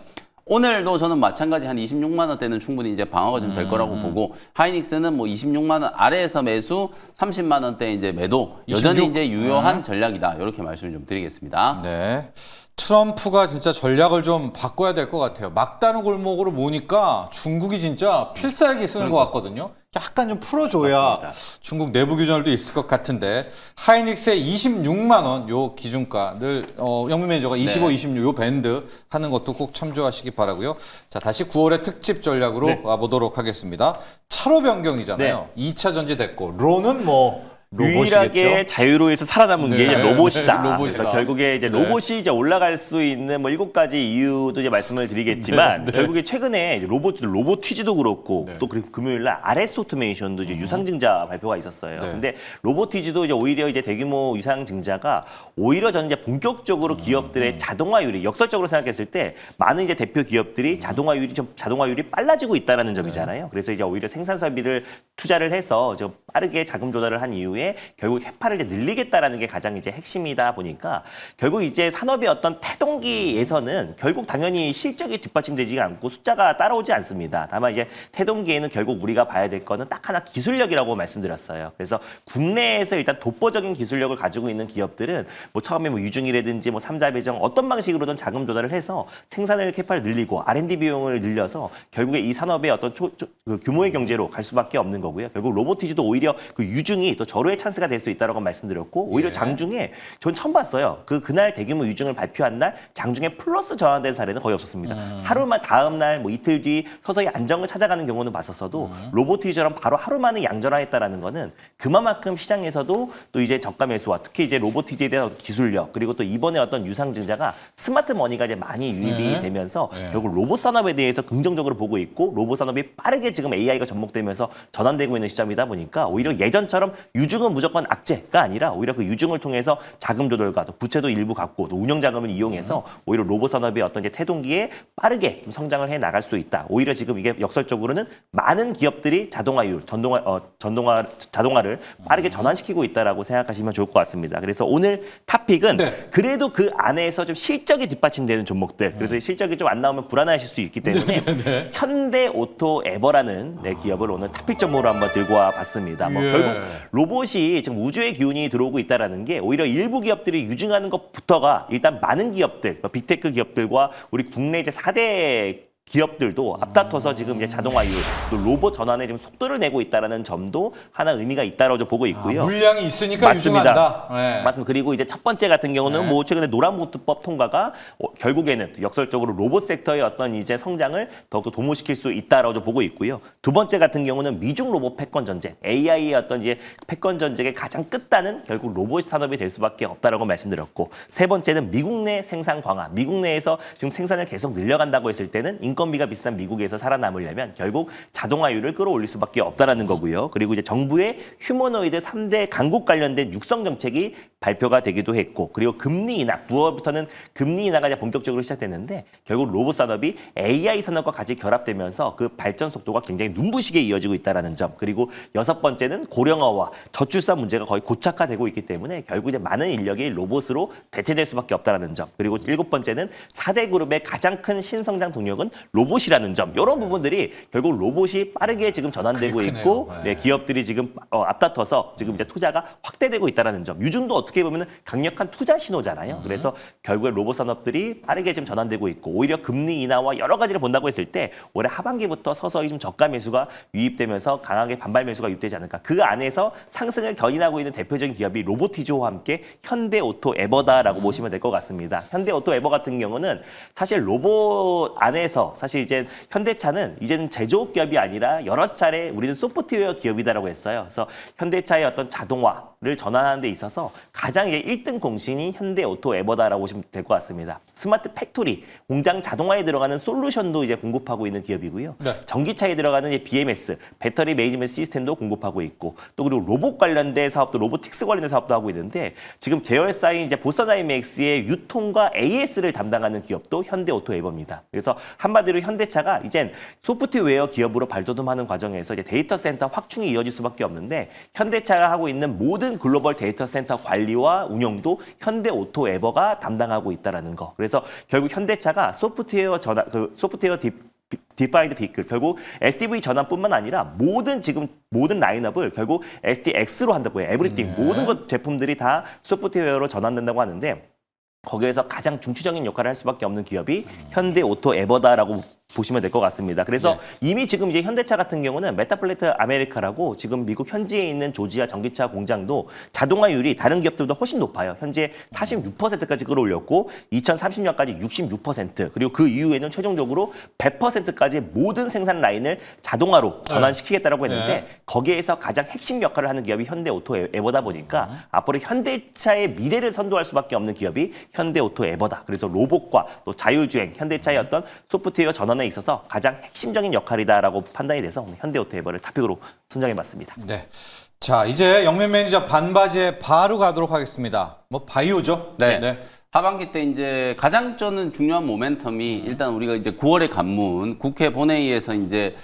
[SPEAKER 3] 오늘도 저는 마찬가지 한 26만 원대는 충분히 이제 방어가 좀 될 거라고 보고 하이닉스는 뭐 26만 원 아래에서 매수, 30만 원대 이제 매도 여전히
[SPEAKER 1] 26?
[SPEAKER 3] 이제 유효한 전략이다. 이렇게 말씀을 좀 드리겠습니다.
[SPEAKER 1] 네. 트럼프가 진짜 전략을 좀 바꿔야 될 것 같아요. 막다른 골목으로 모니까 중국이 진짜 필살기 쓰는 것 같거든요. 약간 좀 풀어줘야
[SPEAKER 2] 맞습니다.
[SPEAKER 1] 중국 내부 규정도 있을 것 같은데 하이닉스의 26만 원 요 기준가 늘 영민 매니저가 25,
[SPEAKER 3] 네.
[SPEAKER 1] 26 요 밴드 하는 것도 꼭 참조하시기 바라고요. 자, 다시 9월의 특집 전략으로
[SPEAKER 2] 네.
[SPEAKER 1] 와보도록 하겠습니다. 차로 변경이잖아요. 2차 전지 됐고 로는 뭐
[SPEAKER 2] 유일하게
[SPEAKER 1] 로봇이겠죠.
[SPEAKER 2] 자유로에서 살아남은 게
[SPEAKER 1] 네.
[SPEAKER 2] 이제 로봇이다.
[SPEAKER 1] 네, 로봇이다.
[SPEAKER 2] 그래서 결국에 이제
[SPEAKER 1] 네.
[SPEAKER 2] 로봇이 이제 올라갈 수 있는 뭐 7가지 이유도 이제 말씀을 드리겠지만 결국에 최근에 이제 로보티즈도 그렇고 또 그리고 금요일 날 RS 오토메이션도 이제 유상증자 발표가 있었어요.
[SPEAKER 1] 네.
[SPEAKER 2] 근데 로보티즈도 이제 오히려 이제 대규모 유상증자가 오히려 저는 이제 본격적으로 기업들의 자동화율이 역설적으로 생각했을 때 많은 이제 대표 기업들이 자동화율이 빨라지고 있다라는 점이잖아요. 그래서 이제 오히려 생산 설비를 투자를 해서 좀 빠르게 자금 조달을 한 이후에 결국 해파를 이제 늘리겠다라는 게 가장 이제 핵심이다 보니까 결국 이제 산업의 어떤 태동기에서는 결국 당연히 실적이 뒷받침되지 않고 숫자가 따라오지 않습니다. 다만 이제 태동기에는 결국 우리가 봐야 될 거는 딱 하나 기술력이라고 말씀드렸어요. 그래서 국내에서 일단 독보적인 기술력을 가지고 있는 기업들은 뭐 처음에 뭐 유중이라든지 뭐 삼자 배정 어떤 방식으로든 자금 조달을 해서 생산을 캐파를 늘리고 R&D 비용을 늘려서 결국에 이 산업의 어떤 그 규모의 경제로 갈 수밖에 없는 거고요. 결국 로보티즈도 오히려 그 유중이 또 절호의 찬스가 될 수 있다고 말씀드렸고 오히려
[SPEAKER 1] 예.
[SPEAKER 2] 장중에 전 처음 봤어요. 그날 대규모 유중을 발표한 날 장중에 플러스 전환된 사례는 거의 없었습니다. 하루만 다음 날 뭐 이틀 뒤 서서히 안정을 찾아가는 경우는 봤었어도 로보티즈처럼 바로 하루 만에 양전화했다라는 거는 그만큼 시장에서도 또 이제 저가 매수와 특히 이제 로보티즈에 대한 어떤 기술력 그리고 또 이번에 어떤 유상증자가 스마트 머니가 이제 많이 유입이
[SPEAKER 1] 네.
[SPEAKER 2] 되면서
[SPEAKER 1] 네.
[SPEAKER 2] 결국 로봇 산업에 대해서 긍정적으로 보고 있고 로봇 산업이 빠르게 지금 AI가 접목되면서 전환되고 있는 시점이다 보니까 오히려 예전처럼 유중은 무조건 악재가 아니라 오히려 그 유중을 통해서 자금 조달과 또 부채도 일부 갖고 또 운영 자금을 이용해서 오히려 로봇 산업의 어떤 이제 태동기에 빠르게 좀 성장을 해 나갈 수 있다. 오히려 지금 이게 역설적으로는 많은 기업들이 자동화를 빠르게 전환시키고 있다라고 생각하시면 좋을 것 같습니다. 그래서 오늘 탑픽은
[SPEAKER 1] 네.
[SPEAKER 2] 그래도 그 안에서 좀 실적이 뒷받침되는 종목들 그래서 실적이 좀 안 나오면 불안하실 수 있기 때문에 현대오토에버라는 기업을 오늘 탑픽 전문으로 한번 들고 와 봤습니다. 뭐
[SPEAKER 1] 예.
[SPEAKER 2] 결국 로봇이 지금 우주의 기운이 들어오고 있다라는 게 오히려 일부 기업들이 유증하는 것부터가 일단 많은 기업들, 빅테크 기업들과 우리 국내 이제 4대 기업들도 앞다퉈서 지금 이제 자동화율, 또 로봇 전환에 지금 속도를 내고 있다라는 점도 하나 의미가 있다라고 보고 있고요.
[SPEAKER 1] 물량이 있으니까
[SPEAKER 2] 맞습니다.
[SPEAKER 1] 유증한다. 네.
[SPEAKER 2] 맞습니다. 그리고 이제 첫 번째 같은 경우는
[SPEAKER 1] 네.
[SPEAKER 2] 뭐 최근에 노란봉투법 통과가 결국에는 역설적으로 로봇 섹터의 어떤 이제 성장을 더욱더 도모시킬 수 있다라고 보고 있고요. 두 번째 같은 경우는 미중 로봇 패권 전쟁, AI의 어떤 이제 패권 전쟁의 가장 끝단은 결국 로봇 산업이 될 수밖에 없다라고 말씀드렸고, 세 번째는 미국 내 생산 강화, 미국 내에서 지금 생산을 계속 늘려간다고 했을 때는 인건비가 비싼 미국에서 살아남으려면 결국 자동화율을 끌어올릴 수밖에 없다라는 거고요. 그리고 이제 정부의 휴머노이드 3대 강국 관련된 육성 정책이 발표가 되기도 했고, 그리고 금리 인하, 9월부터는 금리 인하가 이제 본격적으로 시작됐는데 결국 로봇 산업이 AI 산업과 같이 결합되면서 그 발전 속도가 굉장히 눈부시게 이어지고 있다라는 점. 그리고 여섯 번째는 고령화와 저출산 문제가 거의 고착화되고 있기 때문에 결국 이제 많은 인력이 로봇으로 대체될 수밖에 없다라는 점. 그리고 일곱 번째는 4대 그룹의 가장 큰 신성장 동력은 로봇이라는 점. 이런 부분들이 결국 로봇이 빠르게 지금 전환되고
[SPEAKER 1] 그게 크네요.
[SPEAKER 2] 있고,
[SPEAKER 1] 네.
[SPEAKER 2] 기업들이 지금 앞다퉈서 지금 이제 투자가 확대되고 있다라는 점. 유중도 어떻게 보면 강력한 투자 신호잖아요. 그래서 결국에 로봇 산업들이 빠르게 지금 전환되고 있고, 오히려 금리 인하와 여러 가지를 본다고 했을 때 올해 하반기부터 서서히 좀 저가 매수가 유입되면서 강하게 반발 매수가 유입되지 않을까. 그 안에서 상승을 견인하고 있는 대표적인 기업이 로보티즈와 함께 현대오토에버다라고 보시면 될 것 같습니다. 현대오토에버 같은 경우는 사실 로봇 안에서 사실 이제 현대차는 이제는 제조업 기업이 아니라 여러 차례 우리는 소프트웨어 기업이다라고 했어요. 그래서 현대차의 어떤 자동화를 전환하는 데 있어서 가장 이제 1등 공신이 현대오토에버다라고 보시면 될 것 같습니다. 스마트 팩토리, 공장 자동화에 들어가는 솔루션도 이제 공급하고 있는 기업이고요.
[SPEAKER 1] 네.
[SPEAKER 2] 전기차에 들어가는 이제 BMS, 배터리 매니지먼트 시스템도 공급하고 있고 또 그리고 로봇 관련된 사업도 로보틱스 관련된 사업도 하고 있는데 지금 계열사인 이제 보스다이맥스의 유통과 AS를 담당하는 기업도 현대오토에버입니다. 그래서 한마디로 현대차가 이젠 소프트웨어 기업으로 발돋움하는 과정에서 이제 데이터 센터 확충이 이어질 수밖에 없는데 현대차가 하고 있는 모든 글로벌 데이터 센터 관리와 운영도 현대오토에버가 담당하고 있다라는 거. 그래서 결국 현대차가 소프트웨어 전환, 소프트웨어 디파인드 비클 결국 SDV 전환뿐만 아니라 모든 라인업을 결국 SDX로 한다고 해요. 에브리띵 모든 것 제품들이 다 소프트웨어로 전환된다고 하는데 거기에서 가장 중추적인 역할을 할 수밖에 없는 기업이 현대오토에버다라고 보시면 될 것 같습니다. 그래서 이미 지금 이제 현대차 같은 경우는 메타플레트 아메리카라고 지금 미국 현지에 있는 조지아 전기차 공장도 자동화율이 다른 기업들보다 훨씬 높아요. 현재 46%까지 끌어올렸고 2030년까지 66% 그리고 그 이후에는 최종적으로 100%까지 모든 생산 라인을 자동화로 전환시키겠다라고 했는데 거기에서 가장 핵심 역할을 하는 기업이 현대오토에버다 보니까 앞으로 현대차의 미래를 선도할 수밖에 없는 기업이 현대오토에버다. 그래서 로봇과 또 자율주행, 현대차의 어떤 소프트웨어 전환에 있어서 가장 핵심적인 역할이다라고 판단이 돼서 오늘 현대오토에버를 탑픽으로 선정해봤습니다.
[SPEAKER 1] 네. 자, 이제 영민 매니저 반바지에 바로 가도록 하겠습니다. 뭐 바이오죠?
[SPEAKER 3] 네. 하반기 때 이제 가장 저는 중요한 모멘텀이 일단 우리가 이제 9월에 간문 국회 본회의에서 이제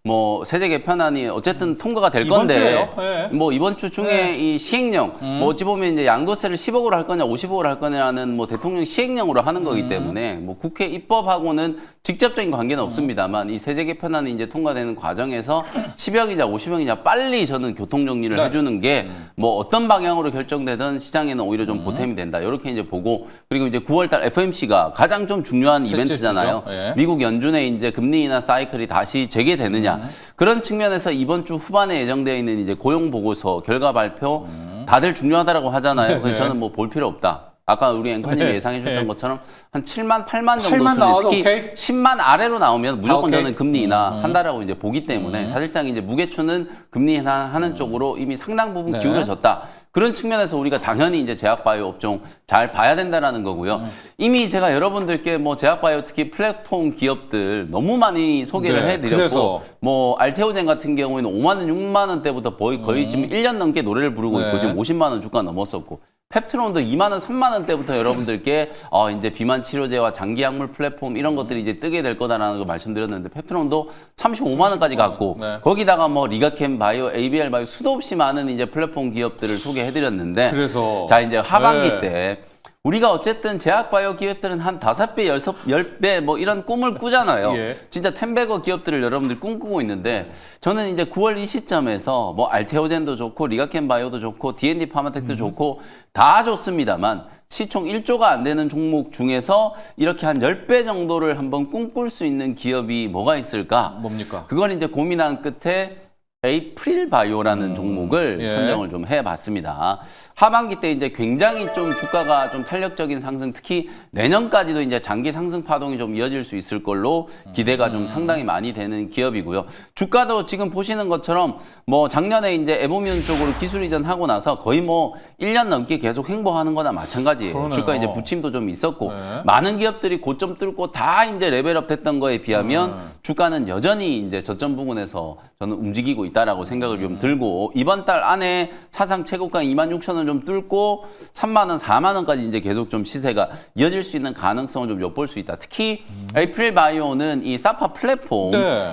[SPEAKER 3] 뭐 세제 개편안이 어쨌든 통과가 될
[SPEAKER 1] 이번
[SPEAKER 3] 건데
[SPEAKER 1] 주에요? 네.
[SPEAKER 3] 뭐 이번 주 중에 이 시행령 뭐 어찌 보면 이제 양도세를 10억으로 할 거냐 50억으로 할 거냐는 뭐 대통령 시행령으로 하는 거기 때문에 뭐 국회 입법하고는 직접적인 관계는 없습니다만 이 세제 개편안이 이제 통과되는 과정에서 10억이냐 50억이냐 빨리 저는 교통 정리를 해주는 게 뭐 어떤 방향으로 결정되든 시장에는 오히려 좀 보탬이 된다 이렇게 이제 보고 그리고 이제 9월달 FOMC가 가장 좀 중요한 이벤트잖아요. 미국 연준의 이제 금리 인하 사이클이 다시 재개되느냐 그런 측면에서 이번 주 후반에 예정되어 있는 이제 고용 보고서 결과 발표 다들 중요하다라고 하잖아요. 그래서 저는 뭐 볼 필요 없다. 아까 우리 앵커님이 예상해 주셨던 것처럼 한 7만, 8만 정도
[SPEAKER 1] 8만
[SPEAKER 3] 수준,
[SPEAKER 1] 나와도
[SPEAKER 3] 특히
[SPEAKER 1] 오케이?
[SPEAKER 3] 10만 아래로 나오면 무조건
[SPEAKER 1] 오케이?
[SPEAKER 3] 저는 금리 인하 한다라고 이제 보기 때문에 사실상 이제 무게추는 금리 인하하는 쪽으로 이미 상당 부분 기울어졌다. 그런 측면에서 우리가 당연히 이제 제약바이오 업종 잘 봐야 된다라는 거고요. 이미 제가 여러분들께 뭐 제약바이오 특히 플랫폼 기업들 너무 많이 소개를 해드렸고
[SPEAKER 1] 그래서.
[SPEAKER 3] 뭐 알테오젠 같은 경우에는 5만 원, 6만 원대부터 거의 지금 1년 넘게 노래를 부르고 있고 지금 50만 원 주가 넘었었고 펩트론도 2만 원, 3만 원대부터 여러분들께 이제 비만 치료제와 장기 약물 플랫폼 이런 것들이 이제 뜨게 될 거다라는 걸 말씀드렸는데 펩트론도 35만 원까지 갔고 거기다가 뭐 리가캠 바이오, ABL 바이오 수도 없이 많은 이제 플랫폼 기업들을 소개해드렸는데
[SPEAKER 1] 그래서.
[SPEAKER 3] 자 이제 하반기 때 우리가 어쨌든 제약바이오 기업들은 한 5배, 10배 뭐 이런 꿈을 꾸잖아요. 진짜 텐베거 기업들을 여러분들 꿈꾸고 있는데 저는 이제 9월 이 시점에서 뭐 알테오젠도 좋고 리가켄 바이오도 좋고 D&D 파마텍도 좋고 다 좋습니다만 시총 1조가 안 되는 종목 중에서 이렇게 한 10배 정도를 한번 꿈꿀 수 있는 기업이 뭐가 있을까?
[SPEAKER 1] 뭡니까?
[SPEAKER 3] 그걸 이제 고민한 끝에 에이프릴 바이오라는 종목을 선정을 좀 해봤습니다. 하반기 때 이제 굉장히 좀 주가가 좀 탄력적인 상승, 특히 내년까지도 이제 장기 상승 파동이 좀 이어질 수 있을 걸로 기대가 좀 상당히 많이 되는 기업이고요. 주가도 지금 보시는 것처럼 뭐 작년에 이제 에보뮴 쪽으로 기술 이전하고 나서 거의 뭐 1년 넘게 계속 횡보하는 거나 마찬가지예요.
[SPEAKER 1] 그러네요.
[SPEAKER 3] 주가 이제 부침도 좀 있었고 많은 기업들이 고점 뚫고 다 이제 레벨업 됐던 거에 비하면 주가는 여전히 이제 저점 부근에서 저는 움직이고 있다라고 생각을 좀 들고 이번 달 안에 사상 최고가 26,000원 좀 뚫고 3만 원, 4만 원까지 이제 계속 좀 시세가 이어질 수 있는 가능성을 좀 엿볼 수 있다. 특히 에이프릴 바이오는 이 사파 플랫폼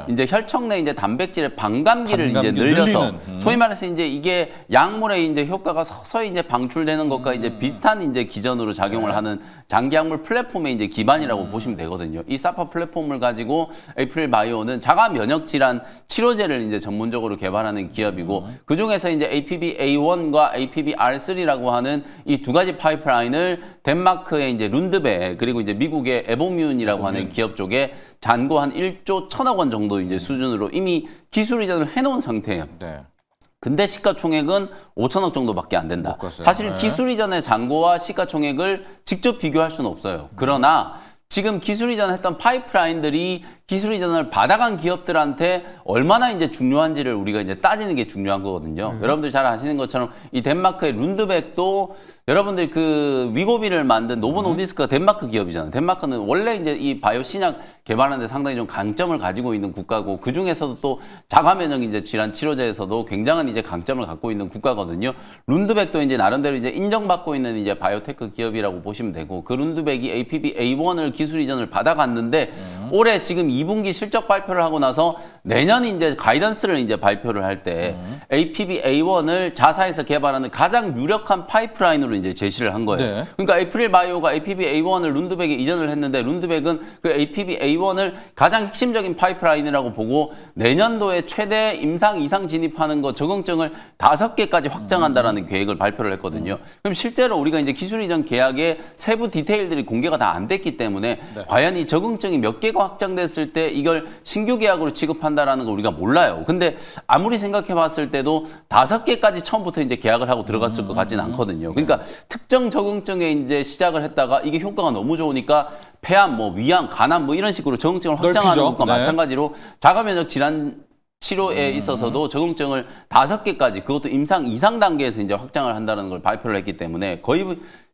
[SPEAKER 3] 이제 혈청 내 이제 단백질의 반감기를 이제 늘려서 소위 말해서 이제 이게 약물의 이제 효과가 서서히 이제 방출되는 것과 이제 비슷한 이제 기전으로 작용을 하는 장기약물 플랫폼의 이제 기반이라고 보시면 되거든요. 이 사파 플랫폼을 가지고 에이프릴 바이오는 자가 면역 질환 치료제를 이제 전문적으로 개발하는 기업이고 그 중에서 이제 APB-A1과 APB-R3라고 하는 이 두 가지 파이프라인을 덴마크의 이제 룬드베 그리고 이제 미국의 에보뮴이라고 하는 기업 쪽에 잔고 한 1조 1,000억 원 정도 이제 수준으로 이미 기술 이전을 해놓은 상태예요. 근데 시가총액은 5천억 정도밖에 안 된다. 사실 기술 이전의 잔고와 시가총액을 직접 비교할 수는 없어요. 그러나 지금 기술 이전했던 파이프라인들이 기술 이전을 받아간 기업들한테 얼마나 이제 중요한지를 우리가 이제 따지는 게 중요한 거거든요. 여러분들 잘 아시는 것처럼 이 덴마크의 룬드백도 여러분들 그 위고비를 만든 노보 노디스크가 덴마크 기업이잖아요. 덴마크는 원래 이제 이 바이오 신약 개발하는 데 상당히 좀 강점을 가지고 있는 국가고 그 중에서도 또 자가 면역 이제 질환 치료제에서도 굉장한 이제 강점을 갖고 있는 국가거든요. 룬드백도 이제 나름대로 이제 인정받고 있는 이제 바이오테크 기업이라고 보시면 되고 그 룬드백이 APB-A1을 기술 이전을 받아갔는데 올해 지금 2분기 실적 발표를 하고 나서 내년 이제 가이던스를 이제 발표를 할 때 APB-A1을 자사에서 개발하는 가장 유력한 파이프라인으로 이제 제시를 한 거예요.
[SPEAKER 1] 네.
[SPEAKER 3] 그러니까 에이프릴 바이오가 APB-A1을 룬드백에 이전을 했는데 룬드백은 그 APB-A1을 가장 핵심적인 파이프라인이라고 보고 내년도에 최대 임상 이상 진입하는 거 적응증을 5개까지 확장한다라는 계획을 발표를 했거든요. 그럼 실제로 우리가 이제 기술 이전 계약의 세부 디테일들이 공개가 다 안 됐기 때문에 과연 이 적응증이 몇 개가 확장됐을 때 이걸 신규 계약으로 취급한다라는 걸 우리가 몰라요. 근데 아무리 생각해 봤을 때도 5개까지 처음부터 이제 계약을 하고 들어갔을 것 같지는 않거든요. 그러니까 특정 적응증에 이제 시작을 했다가 이게 효과가 너무 좋으니까 폐암, 뭐 위암, 간암 뭐 이런 식으로 적응증을 확장하는
[SPEAKER 1] 넓히죠.
[SPEAKER 3] 것과
[SPEAKER 1] 네.
[SPEAKER 3] 마찬가지로 자가 면역 질환 치료에 있어서도 적응증을 5개까지 그것도 임상 이상 단계에서 이제 확장을 한다는 걸 발표를 했기 때문에 거의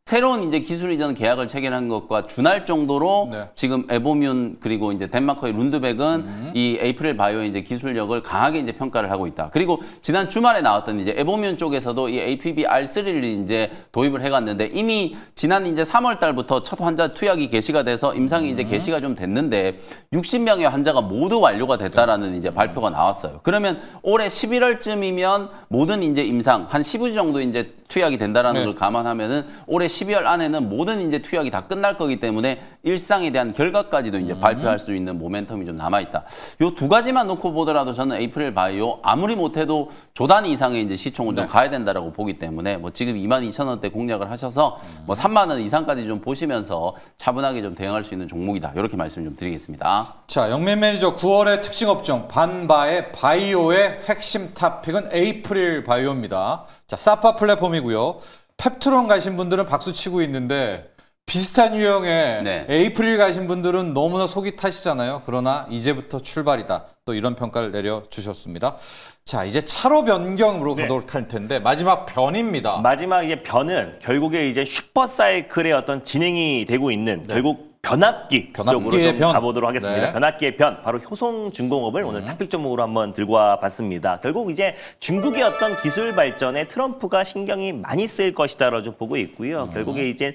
[SPEAKER 3] 새로운 이제 기술 이전 계약을 체결한 것과 준할 정도로
[SPEAKER 1] 네.
[SPEAKER 3] 지금 에보뮨 그리고 이제 덴마크의 룬드백은 이 에이프릴 바이오의 이제 기술력을 강하게 이제 평가를 하고 있다. 그리고 지난 주말에 나왔던 이제 에보뮨 쪽에서도 이 APB-R3를 이제 도입을 해갔는데 이미 지난 이제 3월 달부터 첫 환자 투약이 개시가 돼서 임상이 이제 개시가 좀 됐는데 60명의 환자가 모두 완료가 됐다라는 이제 발표가 나왔어요. 그러면 올해 11월쯤이면 모든 이제 임상 한 15주 정도 이제 투약이 된다라는
[SPEAKER 1] 네.
[SPEAKER 3] 걸 감안하면은 올해 12월 안에는 모든 이제 투약이 다 끝날 거기 때문에 일상에 대한 결과까지도 이제 발표할 수 있는 모멘텀이 좀 남아 있다. 요 두 가지만 놓고 보더라도 저는 에이프릴 바이오 아무리 못해도 조 단위 이상의 이제 시총을 좀 가야 된다라고 보기 때문에 뭐 지금 22,000원대 공략을 하셔서 뭐 3만 원 이상까지 좀 보시면서 차분하게 좀 대응할 수 있는 종목이다. 이렇게 말씀 좀 드리겠습니다.
[SPEAKER 1] 자, 영민 매니저 9월의 특징 업종 반바의 바이오의 핵심 탑픽은 에이프릴 바이오입니다. 자, 사파 플랫폼이고요. 펩트론 가신 분들은 박수 치고 있는데 비슷한 유형의
[SPEAKER 3] 네.
[SPEAKER 1] 에이프릴 가신 분들은 너무나 속이 타시잖아요. 그러나 이제부터 출발이다. 또 이런 평가를 내려주셨습니다. 자, 이제 차로 변경으로 가도록 할 텐데 마지막 변입니다.
[SPEAKER 2] 마지막 이제 변은 결국에 이제 슈퍼사이클의 어떤 진행이 되고 있는 결국 변압기 쪽으로
[SPEAKER 1] 변압기의
[SPEAKER 2] 좀
[SPEAKER 1] 변.
[SPEAKER 2] 가보도록 하겠습니다.
[SPEAKER 1] 네.
[SPEAKER 2] 변압기의 변, 바로 효송중공업을 오늘 탑픽 종목으로 한번 들고 와봤습니다. 결국 이제 중국의 어떤 기술 발전에 트럼프가 신경이 많이 쓰일 것이다라고 좀 보고 있고요. 결국에 이제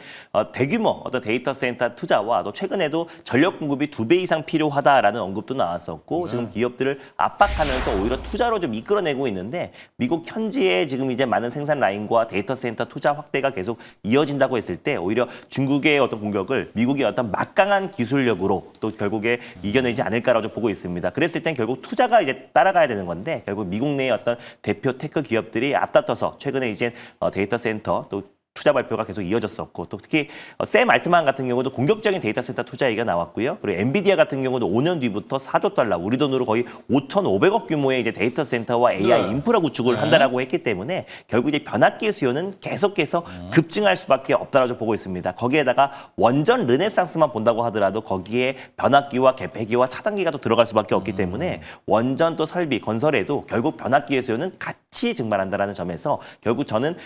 [SPEAKER 2] 대규모 어떤 데이터 센터 투자와 또 최근에도 전력 공급이 2배 이상 필요하다라는 언급도 나왔었고 지금 기업들을 압박하면서 오히려 투자로 좀 이끌어내고 있는데 미국 현지에 지금 이제 많은 생산 라인과 데이터 센터 투자 확대가 계속 이어진다고 했을 때 오히려 중국의 어떤 공격을 미국의 어떤 막강한 기술력으로 또 결국에 이겨내지 않을까라고 보고 있습니다. 그랬을 땐 결국 투자가 이제 따라가야 되는 건데 결국 미국 내의 어떤 대표 테크 기업들이 앞다퉈서 최근에 이제 데이터 센터 또 투자 발표가 계속 이어졌었고 또 특히 샘 알트만 같은 경우도 공격적인 데이터 센터 투자 얘기가 나왔고요. 그리고 엔비디아 같은 경우도 5년 뒤부터 4조 달러, 우리 돈으로 거의 5,500억 규모의 이제 데이터 센터와 AI 인프라 구축을 한다라고 했기 때문에 결국 이제 변압기 수요는 계속해서 급증할 수밖에 없다라고 보고 있습니다. 거기에다가 원전 르네상스만 본다고 하더라도 거기에 변압기와 개폐기와 차단기가 또 들어갈 수밖에 없기 때문에 원전 또 설비, 건설에도 결국 변압기의 수요는 같이 증발한다라는 점에서 결국 저는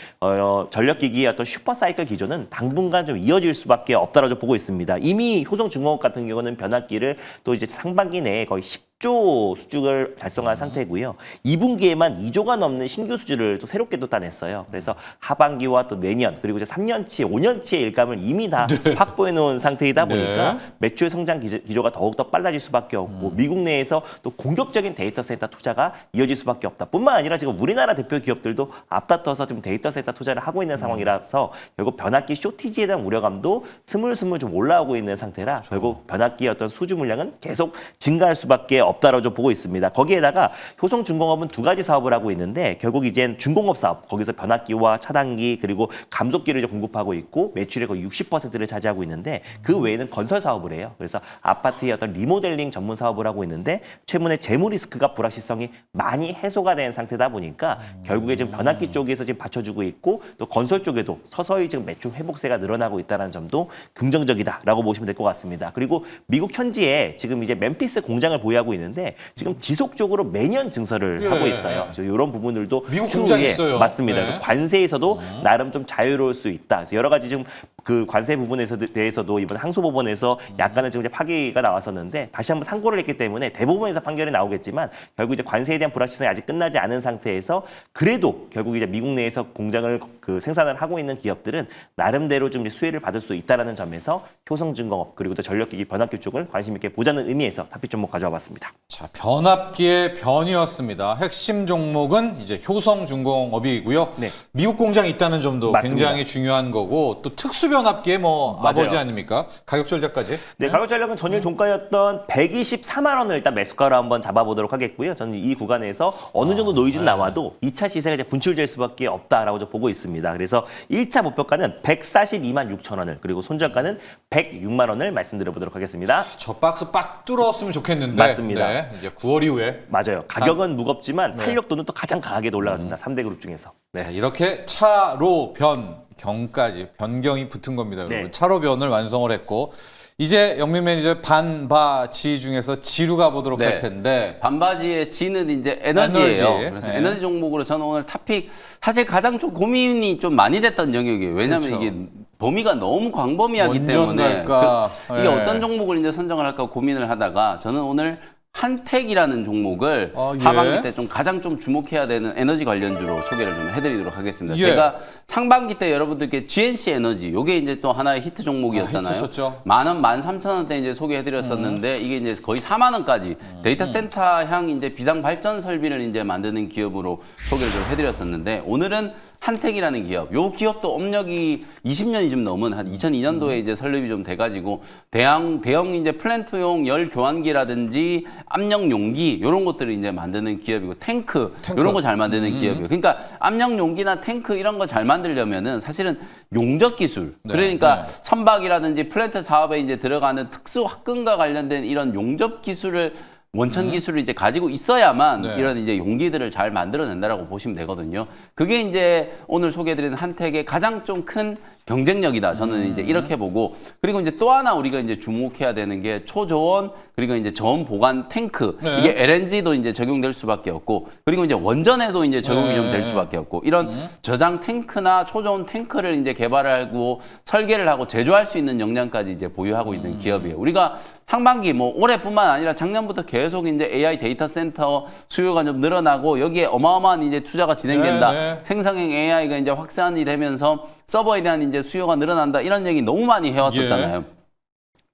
[SPEAKER 2] 전력기기의 어떤 슈퍼사이클 기조는 당분간 좀 이어질 수밖에 없다라고 보고 있습니다. 이미 효성중공업 같은 경우는 변압기를 또 이제 상반기 내에 거의 10조 수주를 달성한 상태고요. 2분기에만 2조가 넘는 신규 수주를 또 새롭게 또 따냈어요. 그래서 하반기와 또 내년 그리고 이제 3년치, 5년치의 일감을 이미 다 확보해 놓은 상태이다 보니까 매출 성장 기조가 더욱더 빨라질 수밖에 없고 미국 내에서 또 공격적인 데이터 센터 투자가 이어질 수밖에 없다. 뿐만 아니라 지금 우리나라 대표 기업들도 앞다퉈서 지금 데이터 센터 투자를 하고 있는 상황이라서 결국 변압기 쇼티지에 대한 우려감도 스물스물 좀 올라오고 있는 상태라 결국 변압기의 어떤 수주 물량은 계속 증가할 수밖에 없다라고 좀 보고 있습니다. 거기에다가 효성중공업은 두 가지 사업을 하고 있는데 결국 이젠 중공업 사업, 거기서 변압기와 차단기 그리고 감속기를 이제 공급하고 있고 매출의 거의 60%를 차지하고 있는데 그 외에는 건설 사업을 해요. 그래서 아파트의 어떤 리모델링 전문 사업을 하고 있는데 최근에 재무 리스크가 불확실성이 많이 해소가 된 상태다 보니까 결국에 지금 변압기 쪽에서 지금 받쳐주고 있고 또 건설 쪽에도 서서히 지금 매출 회복세가 늘어나고 있다는 점도 긍정적이다라고 보시면 될 것 같습니다. 그리고 미국 현지에 지금 이제 멤피스 공장을 보유하고 있는데 지금 지속적으로 매년 증설을 하고 있어요. 이런 부분들도
[SPEAKER 1] 미국 공장
[SPEAKER 2] 추후에
[SPEAKER 1] 있어요.
[SPEAKER 2] 맞습니다.
[SPEAKER 1] 네.
[SPEAKER 2] 그래서 관세에서도 나름 좀 자유로울 수 있다. 그래서 여러 가지 지금 그 관세 부분에서 대해서도 이번 항소법원에서 약간은 지금 이제 파기가 나왔었는데 다시 한번 상고를 했기 때문에 대법원에서 판결이 나오겠지만 결국 이제 관세에 대한 불확실성이 아직 끝나지 않은 상태에서 그래도 결국 이제 미국 내에서 공장을 그 생산을 하고 있는 기업들은 나름대로 좀 이제 수혜를 받을 수 있다라는 점에서 효성중공업 그리고 또 전력기기 변압기 쪽을 관심 있게 보자는 의미에서 탑픽 종목 가져와봤습니다.
[SPEAKER 1] 자, 변압기의 변이었습니다. 핵심 종목은 이제 효성중공업이고요.
[SPEAKER 2] 네.
[SPEAKER 1] 미국 공장이 있다는 점도
[SPEAKER 2] 맞습니다.
[SPEAKER 1] 굉장히 중요한 거고 또 특수 변압기의 뭐
[SPEAKER 2] 맞아요.
[SPEAKER 1] 아버지 아닙니까? 가격 전략까지.
[SPEAKER 2] 네, 가격 전략은 전일 종가였던 124만 원을 일단 매수가로 한번 잡아보도록 하겠고요. 저는 이 구간에서 어느 정도 노이즈는 나와도 2차 시세가 이제 분출될 수밖에 없다라고 좀 보고 있습니다. 그래서 1차 목표가는 142만 6천 원을 그리고 손절가는 106만 원을 말씀드려보도록 하겠습니다.
[SPEAKER 1] 저 박스 빡 뚫었으면 좋겠는데.
[SPEAKER 2] 맞습니다.
[SPEAKER 1] 네, 이제 9월 이후에.
[SPEAKER 2] 맞아요. 가격은 무겁지만 탄력도는 또 가장 강하게 올라가준다. 3대 그룹 중에서. 네.
[SPEAKER 1] 자, 이렇게 차로 변경까지 변경이 붙은 겁니다. 여러분.
[SPEAKER 2] 네.
[SPEAKER 1] 차로 변을 완성을 했고 이제 영민 매니저 반바지 중에서 지루 가보도록
[SPEAKER 3] 네.
[SPEAKER 1] 할 텐데
[SPEAKER 3] 반바지의 지는 이제 에너지예요.
[SPEAKER 1] 에너지.
[SPEAKER 3] 그래서
[SPEAKER 1] 네.
[SPEAKER 3] 에너지 종목으로 저는 오늘 탑픽 사실 가장 좀 고민이 좀 많이 됐던 영역이에요. 왜냐하면
[SPEAKER 1] 그렇죠.
[SPEAKER 3] 이게 범위가 너무 광범위하기
[SPEAKER 1] 원전
[SPEAKER 3] 때문에
[SPEAKER 1] 갈까?
[SPEAKER 3] 이게
[SPEAKER 1] 네.
[SPEAKER 3] 어떤 종목을 이제 선정을 할까 고민을 하다가 저는 오늘 한택이라는 종목을
[SPEAKER 1] 예.
[SPEAKER 3] 하반기 때 좀 가장 좀 주목해야 되는 에너지 관련주로 소개를 좀 해드리도록 하겠습니다.
[SPEAKER 1] 예.
[SPEAKER 3] 제가 상반기 때 여러분들께 GNC 에너지, 요게 이제 또 하나의 히트 종목이었잖아요.
[SPEAKER 1] 히트였었죠.
[SPEAKER 3] 10,000원, 13,000원대 이제 소개해드렸었는데 이게 이제 거의 4만 원까지 데이터 센터향 이제 비상 발전 설비를 이제 만드는 기업으로 소개를 좀 해드렸었는데 오늘은 한택이라는 기업, 요 기업도 업력이 20년이 좀 넘은 한 2002년도에 이제 설립이 좀 돼가지고 대형 이제 플랜트용 열 교환기라든지 압력 용기 이런 것들을 이제 만드는 기업이고 탱크. 이런 거 잘 만드는 기업이에요. 그러니까 압력 용기나 탱크 이런 거 잘 만들려면은 사실은 용접 기술,
[SPEAKER 1] 네,
[SPEAKER 3] 그러니까
[SPEAKER 1] 네.
[SPEAKER 3] 선박이라든지 플랜트 사업에 이제 들어가는 특수 화끈과 관련된 이런 용접 기술을 원천 기술을 이제 가지고 있어야만
[SPEAKER 1] 네.
[SPEAKER 3] 이런 이제 용기들을 잘 만들어낸다라고 보시면 되거든요. 그게 이제 오늘 소개해드린 한택의 가장 좀 큰 경쟁력이다. 저는 이제 이렇게 보고 그리고 이제 또 하나 우리가 이제 주목해야 되는 게 초저온 그리고 이제 저온 보관 탱크
[SPEAKER 1] 네.
[SPEAKER 3] 이게 LNG도 이제 적용될 수밖에 없고 그리고 이제 원전에도 이제 적용이 좀 될 수밖에 없고 이런 저장 탱크나 초저온 탱크를 이제 개발하고 설계를 하고 제조할 수 있는 역량까지 이제 보유하고 있는 기업이에요. 우리가 상반기 뭐 올해뿐만 아니라 작년부터 계속 이제 AI 데이터 센터 수요가 좀 늘어나고 여기에 어마어마한 이제 투자가 진행된다.
[SPEAKER 1] 네, 네.
[SPEAKER 3] 생성형 AI가 이제 확산이 되면서 서버에 대한 이제 수요가 늘어난다. 이런 얘기 너무 많이 해왔었잖아요.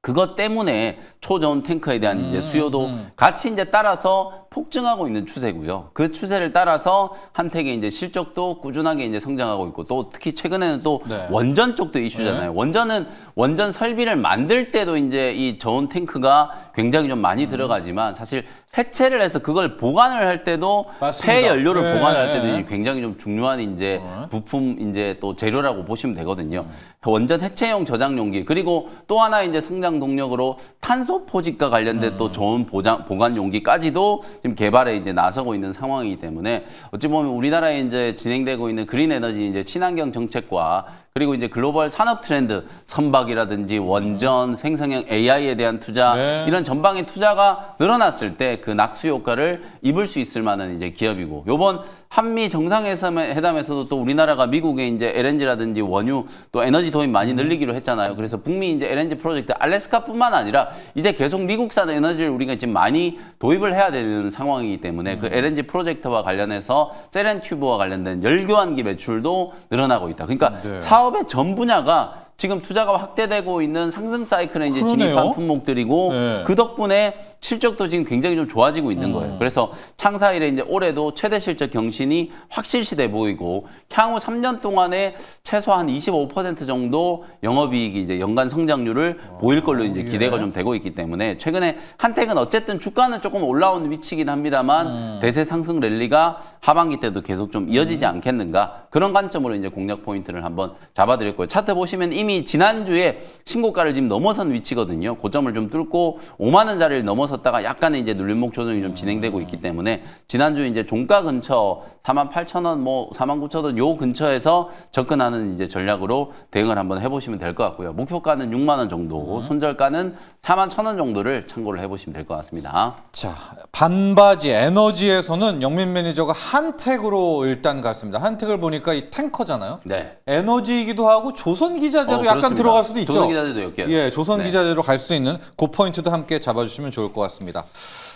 [SPEAKER 3] 그것 때문에 초저온 탱크에 대한 이제 수요도 같이 이제 따라서 폭증하고 있는 추세고요. 그 추세를 따라서 한택의 이제 실적도 꾸준하게 이제 성장하고 있고 또 특히 최근에는 또
[SPEAKER 1] 네.
[SPEAKER 3] 원전 쪽도 이슈잖아요. 원전은 원전 설비를 만들 때도 이제 이 저온 탱크가 굉장히 좀 많이 들어가지만 사실 폐체를 해서 그걸 보관을 할 때도
[SPEAKER 1] 맞습니다.
[SPEAKER 3] 폐 연료를
[SPEAKER 1] 네.
[SPEAKER 3] 보관을 할 때도 굉장히 좀 중요한 이제 부품 이제 또 재료라고 보시면 되거든요. 원전 해체용 저장 용기 그리고 또 하나 이제 성장 동력으로 탄소 포집과 관련된 또 저온 보관 용기까지도 지금 개발에 이제 나서고 있는 상황이기 때문에 어찌 보면 우리나라에 이제 진행되고 있는 그린 에너지 이제 친환경 정책과 그리고 이제 글로벌 산업 트렌드 선박이라든지 원전 생성형 AI에 대한 투자
[SPEAKER 1] 네.
[SPEAKER 3] 이런 전방의 투자가 늘어났을 때 그 낙수 효과를 입을 수 있을 만한 이제 기업이고 요번 한미 정상회담에서도 또 우리나라가 미국에 이제 LNG라든지 원유 또 에너지 도입 많이 늘리기로 했잖아요. 그래서 북미 이제 LNG 프로젝트 알래스카뿐만 아니라 이제 계속 미국산 에너지를 우리가 지금 많이 도입을 해야 되는 상황이기 때문에 그 LNG 프로젝트와 관련해서 세렌튜브와 관련된 열교환기 매출도 늘어나고 있다. 그러니까
[SPEAKER 1] 네.
[SPEAKER 3] 사업의 전 분야가 지금 투자가 확대되고 있는 상승 사이클에 이제
[SPEAKER 1] 그러네요.
[SPEAKER 3] 진입한 품목들이고
[SPEAKER 1] 네.
[SPEAKER 3] 그 덕분에 실적도 지금 굉장히 좀 좋아지고 있는 거예요. 그래서 창사 이래 이제 올해도 최대 실적 경신이 확실시돼 보이고 향후 3년 동안에 최소한 25% 정도 영업이익이 이제 연간 성장률을 보일 걸로 이제 기대가 좀 되고 있기 때문에 최근에 한택은 어쨌든 주가는 조금 올라온 위치긴 합니다만 대세 상승 랠리가 하반기 때도 계속 좀 이어지지 않겠는가 그런 관점으로 이제 공략 포인트를 한번 잡아드렸고요. 차트 보시면 이미 지난주에 신고가를 지금 넘어선 위치거든요. 고점을 좀 뚫고 5만 원짜리를 넘어섰다가 약간의 이제 눌림목 조정이 좀 진행되고 있기 때문에 지난주 이제 종가 근처 48,000원, 뭐 49,000원 요 근처에서 접근하는 이제 전략으로 대응을 한번 해보시면 될 것 같고요. 목표가는 6만 원 정도, 손절가는 41,000원 정도를 참고를 해보시면 될 것 같습니다.
[SPEAKER 1] 자, 반바지 에너지에서는 영민 매니저가 한택으로 일단 갔습니다. 한택을 보니까 이 탱커잖아요.
[SPEAKER 3] 네.
[SPEAKER 1] 에너지이기도 하고 조선 기자재로 약간
[SPEAKER 3] 그렇습니다.
[SPEAKER 1] 들어갈 수도 있죠.
[SPEAKER 3] 조선 기자재도 엮여요.
[SPEAKER 1] 예, 조선
[SPEAKER 3] 네.
[SPEAKER 1] 기자재로 갈 수 있는 그 포인트도 함께 잡아주시면 좋을 것 같습니다.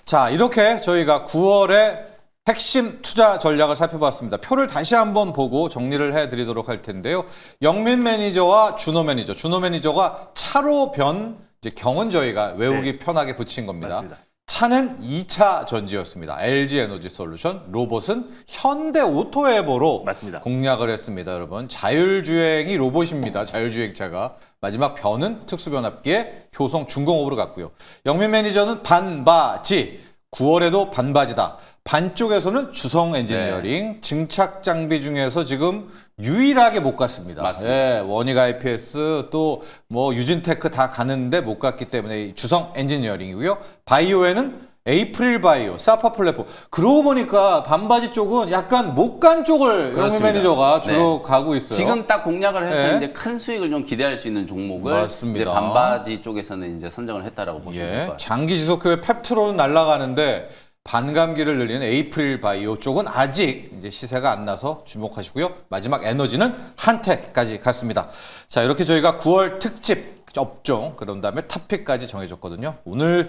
[SPEAKER 1] 자, 이렇게 저희가 9월에 핵심 투자 전략을 살펴봤습니다. 표를 다시 한번 보고 정리를 해드리도록 할 텐데요. 영민 매니저와 준호 매니저, 준호 매니저가 차로 변 이제 경은 저희가 외우기 편하게 붙인 겁니다.
[SPEAKER 2] 맞습니다.
[SPEAKER 1] 차는 2차 전지였습니다. LG 에너지 솔루션, 로봇은 현대 오토에버로
[SPEAKER 2] 맞습니다.
[SPEAKER 1] 공략을 했습니다. 여러분, 자율주행이 로봇입니다. 자율주행차가. 마지막 변은 특수변압기의 효성 중공업으로 갔고요. 영민 매니저는 반바지, 9월에도 반바지다. 반쪽에서는 주성 엔지니어링, 증착 장비 중에서 지금 유일하게 못 갔습니다.
[SPEAKER 3] 맞습니다.
[SPEAKER 1] 예, 원익 IPS 또 뭐 유진테크 다 가는데 못 갔기 때문에 주성 엔지니어링이고요. 바이오에는 에이프릴 바이오, 사파 플랫폼. 그러고 보니까 반바지 쪽은 약간 못 간 쪽을 영민
[SPEAKER 3] 그렇습니다.
[SPEAKER 1] 매니저가 주로
[SPEAKER 3] 네.
[SPEAKER 1] 가고 있어요.
[SPEAKER 3] 지금 딱 공략을 해서
[SPEAKER 1] 네.
[SPEAKER 3] 이제 큰 수익을 좀 기대할 수 있는 종목을
[SPEAKER 1] 맞습니다.
[SPEAKER 3] 이제 반바지 쪽에서는 이제 선정을 했다라고 보시면 될 것
[SPEAKER 1] 예,
[SPEAKER 3] 같아요.
[SPEAKER 1] 장기 지속효의 펩트로는 날아가는데 반감기를 늘리는 에이프릴 바이오 쪽은 아직 이제 시세가 안 나서 주목하시고요. 마지막 에너지는 한택까지 갔습니다. 자, 이렇게 저희가 9월 특집 업종 그런 다음에 탑픽까지 정해줬거든요. 오늘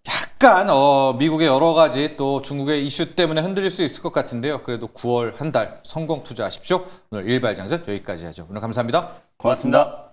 [SPEAKER 1] 약간 미국의 여러 가지 또 중국의 이슈 때문에 흔들릴 수 있을 것 같은데요. 그래도 9월 한 달 성공 투자하십시오. 오늘 일발장전 여기까지 하죠. 오늘 감사합니다.
[SPEAKER 2] 고맙습니다.